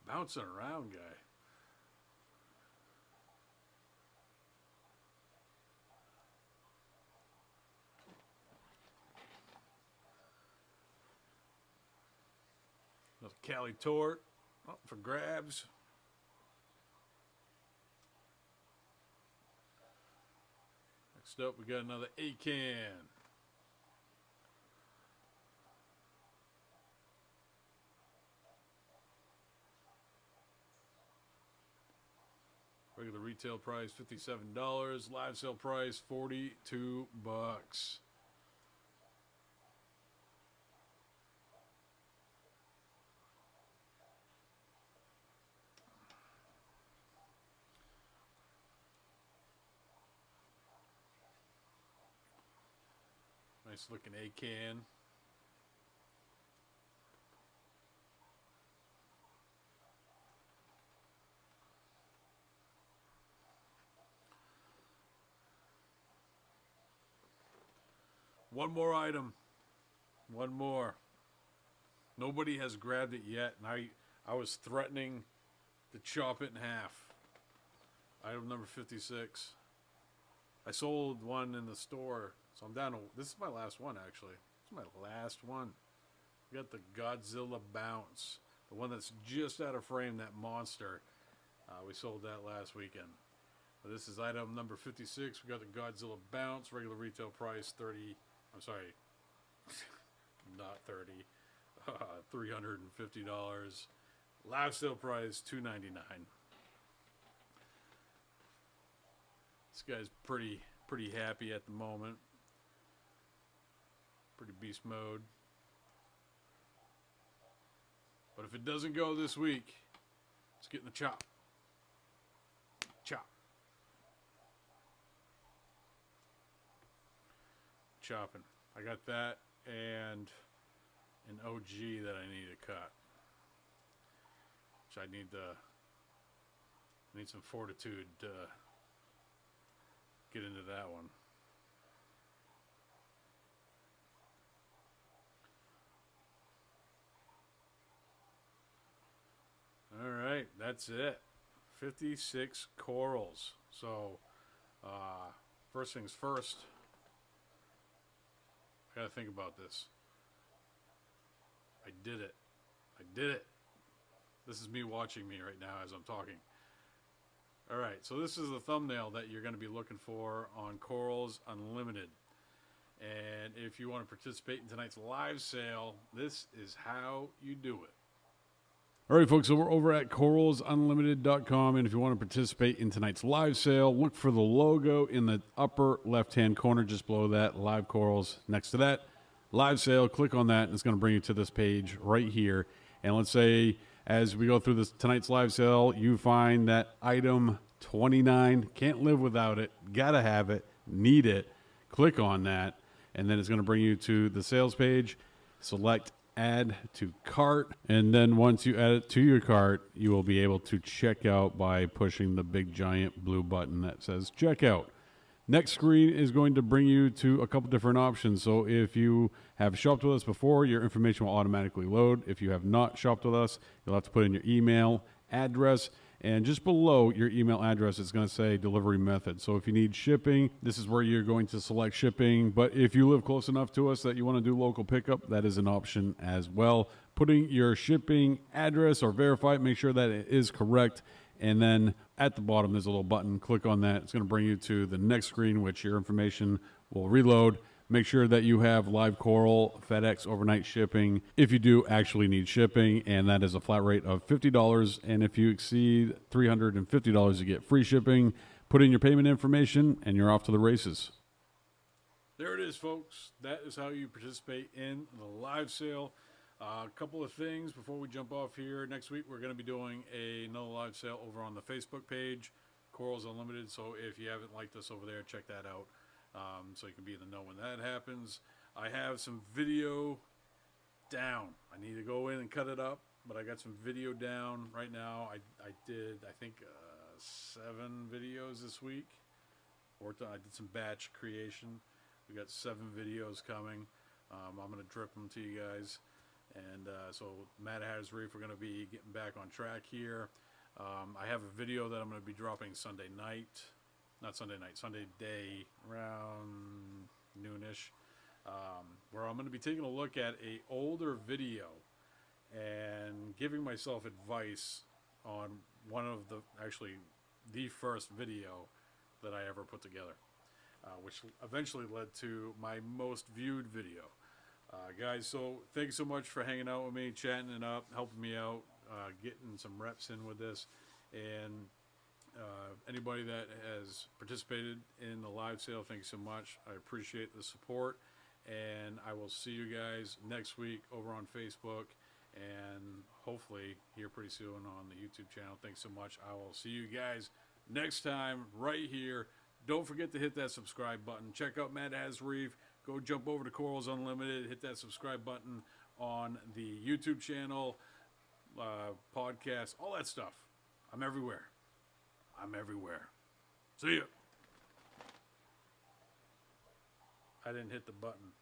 Bouncing around, guy. Another Cali Tort up for grabs. Next up, we got another A-can. Regular retail price $57. Live sale price $42. Nice looking A-can. One more item. One more. Nobody has grabbed it yet, and I was threatening to chop it in half. Item number 56. I sold one in the store, so I'm down to... This is my last one, actually. This is my last one. We got the Godzilla Bounce. The one that's just out of frame, that monster. We sold that last weekend. But this is item number 56. We got the Godzilla Bounce. Regular retail price, 30... I'm sorry. Not 30. $350. Live sale price, $299. This guy's pretty happy at the moment. Pretty beast mode. But if it doesn't go this week, let's get in the chop. Chop. Chopping. I got that and an OG that I need to cut. Which I need some fortitude to get into that one. All right, that's it. 56 corals. So, first things first, I gotta think about this. I did it. I did it. This is me watching me right now as I'm talking. All right, so this is the thumbnail that you're going to be looking for on Corals Unlimited. And if you want to participate in tonight's live sale, this is how you do it. All right, folks, so we're over at coralsunlimited.com, and if you want to participate in tonight's live sale, look for the logo in the upper left-hand corner just below that, Live Corals. Next to that, live sale, click on that, and it's going to bring you to this page right here. And let's say as we go through this tonight's live sale, you find that item 29, can't live without it, gotta have it, need it. Click on that, and then it's going to bring you to the sales page. Select add to cart, and then once you add it to your cart, you will be able to check out by pushing the big giant blue button that says checkout. Next screen is going to bring you to a couple different options. So if you have shopped with us before, your information will automatically load. If you have not shopped with us, you'll have to put in your email address, and just below your email address, it's going to say delivery method. So if you need shipping, this is where you're going to select shipping. But if you live close enough to us that you want to do local pickup, that is an option as well. Putting your shipping address or verify it, make sure that it is correct. And then at the bottom, there's a little button. Click on that. It's going to bring you to the next screen, which your information will reload. Make sure that you have live coral, FedEx overnight shipping if you do actually need shipping, and that is a flat rate of $50. And if you exceed $350, you get free shipping. Put in your payment information, and you're off to the races. There it is, folks. That is how you participate in the live sale. A couple of things before we jump off here. Next week, we're going to be doing another live sale over on the Facebook page, Corals Unlimited. So if you haven't liked us over there, check that out. So you can be in the know when that happens. I have some video down. I need to go in and cut it up, but I got some video down right now. I did, I think, 7 videos this week. I did some batch creation. We got 7 videos coming. I'm going to drip them to you guys. And so Mad Hatter's Reef, we're going to be getting back on track here. I have a video that I'm going to be dropping Sunday night. Not Sunday night, Sunday day, around noonish, where I'm going to be taking a look at an older video and giving myself advice on one of the first video that I ever put together, which eventually led to my most viewed video. Guys, so thanks so much for hanging out with me, chatting it up, helping me out, getting some reps in with this, and anybody that has participated in the live sale, thank you so much. I appreciate the support, and I will see you guys next week over on Facebook, and hopefully here pretty soon on the YouTube channel. Thanks so much. I will see you guys next time right here. Don't forget to hit that subscribe button. Check out Mad Hatter's Reef. go jump over to Corals Unlimited, hit that subscribe button on the YouTube channel, podcast, all that stuff. I'm everywhere. I'm everywhere. See ya. I didn't hit the button.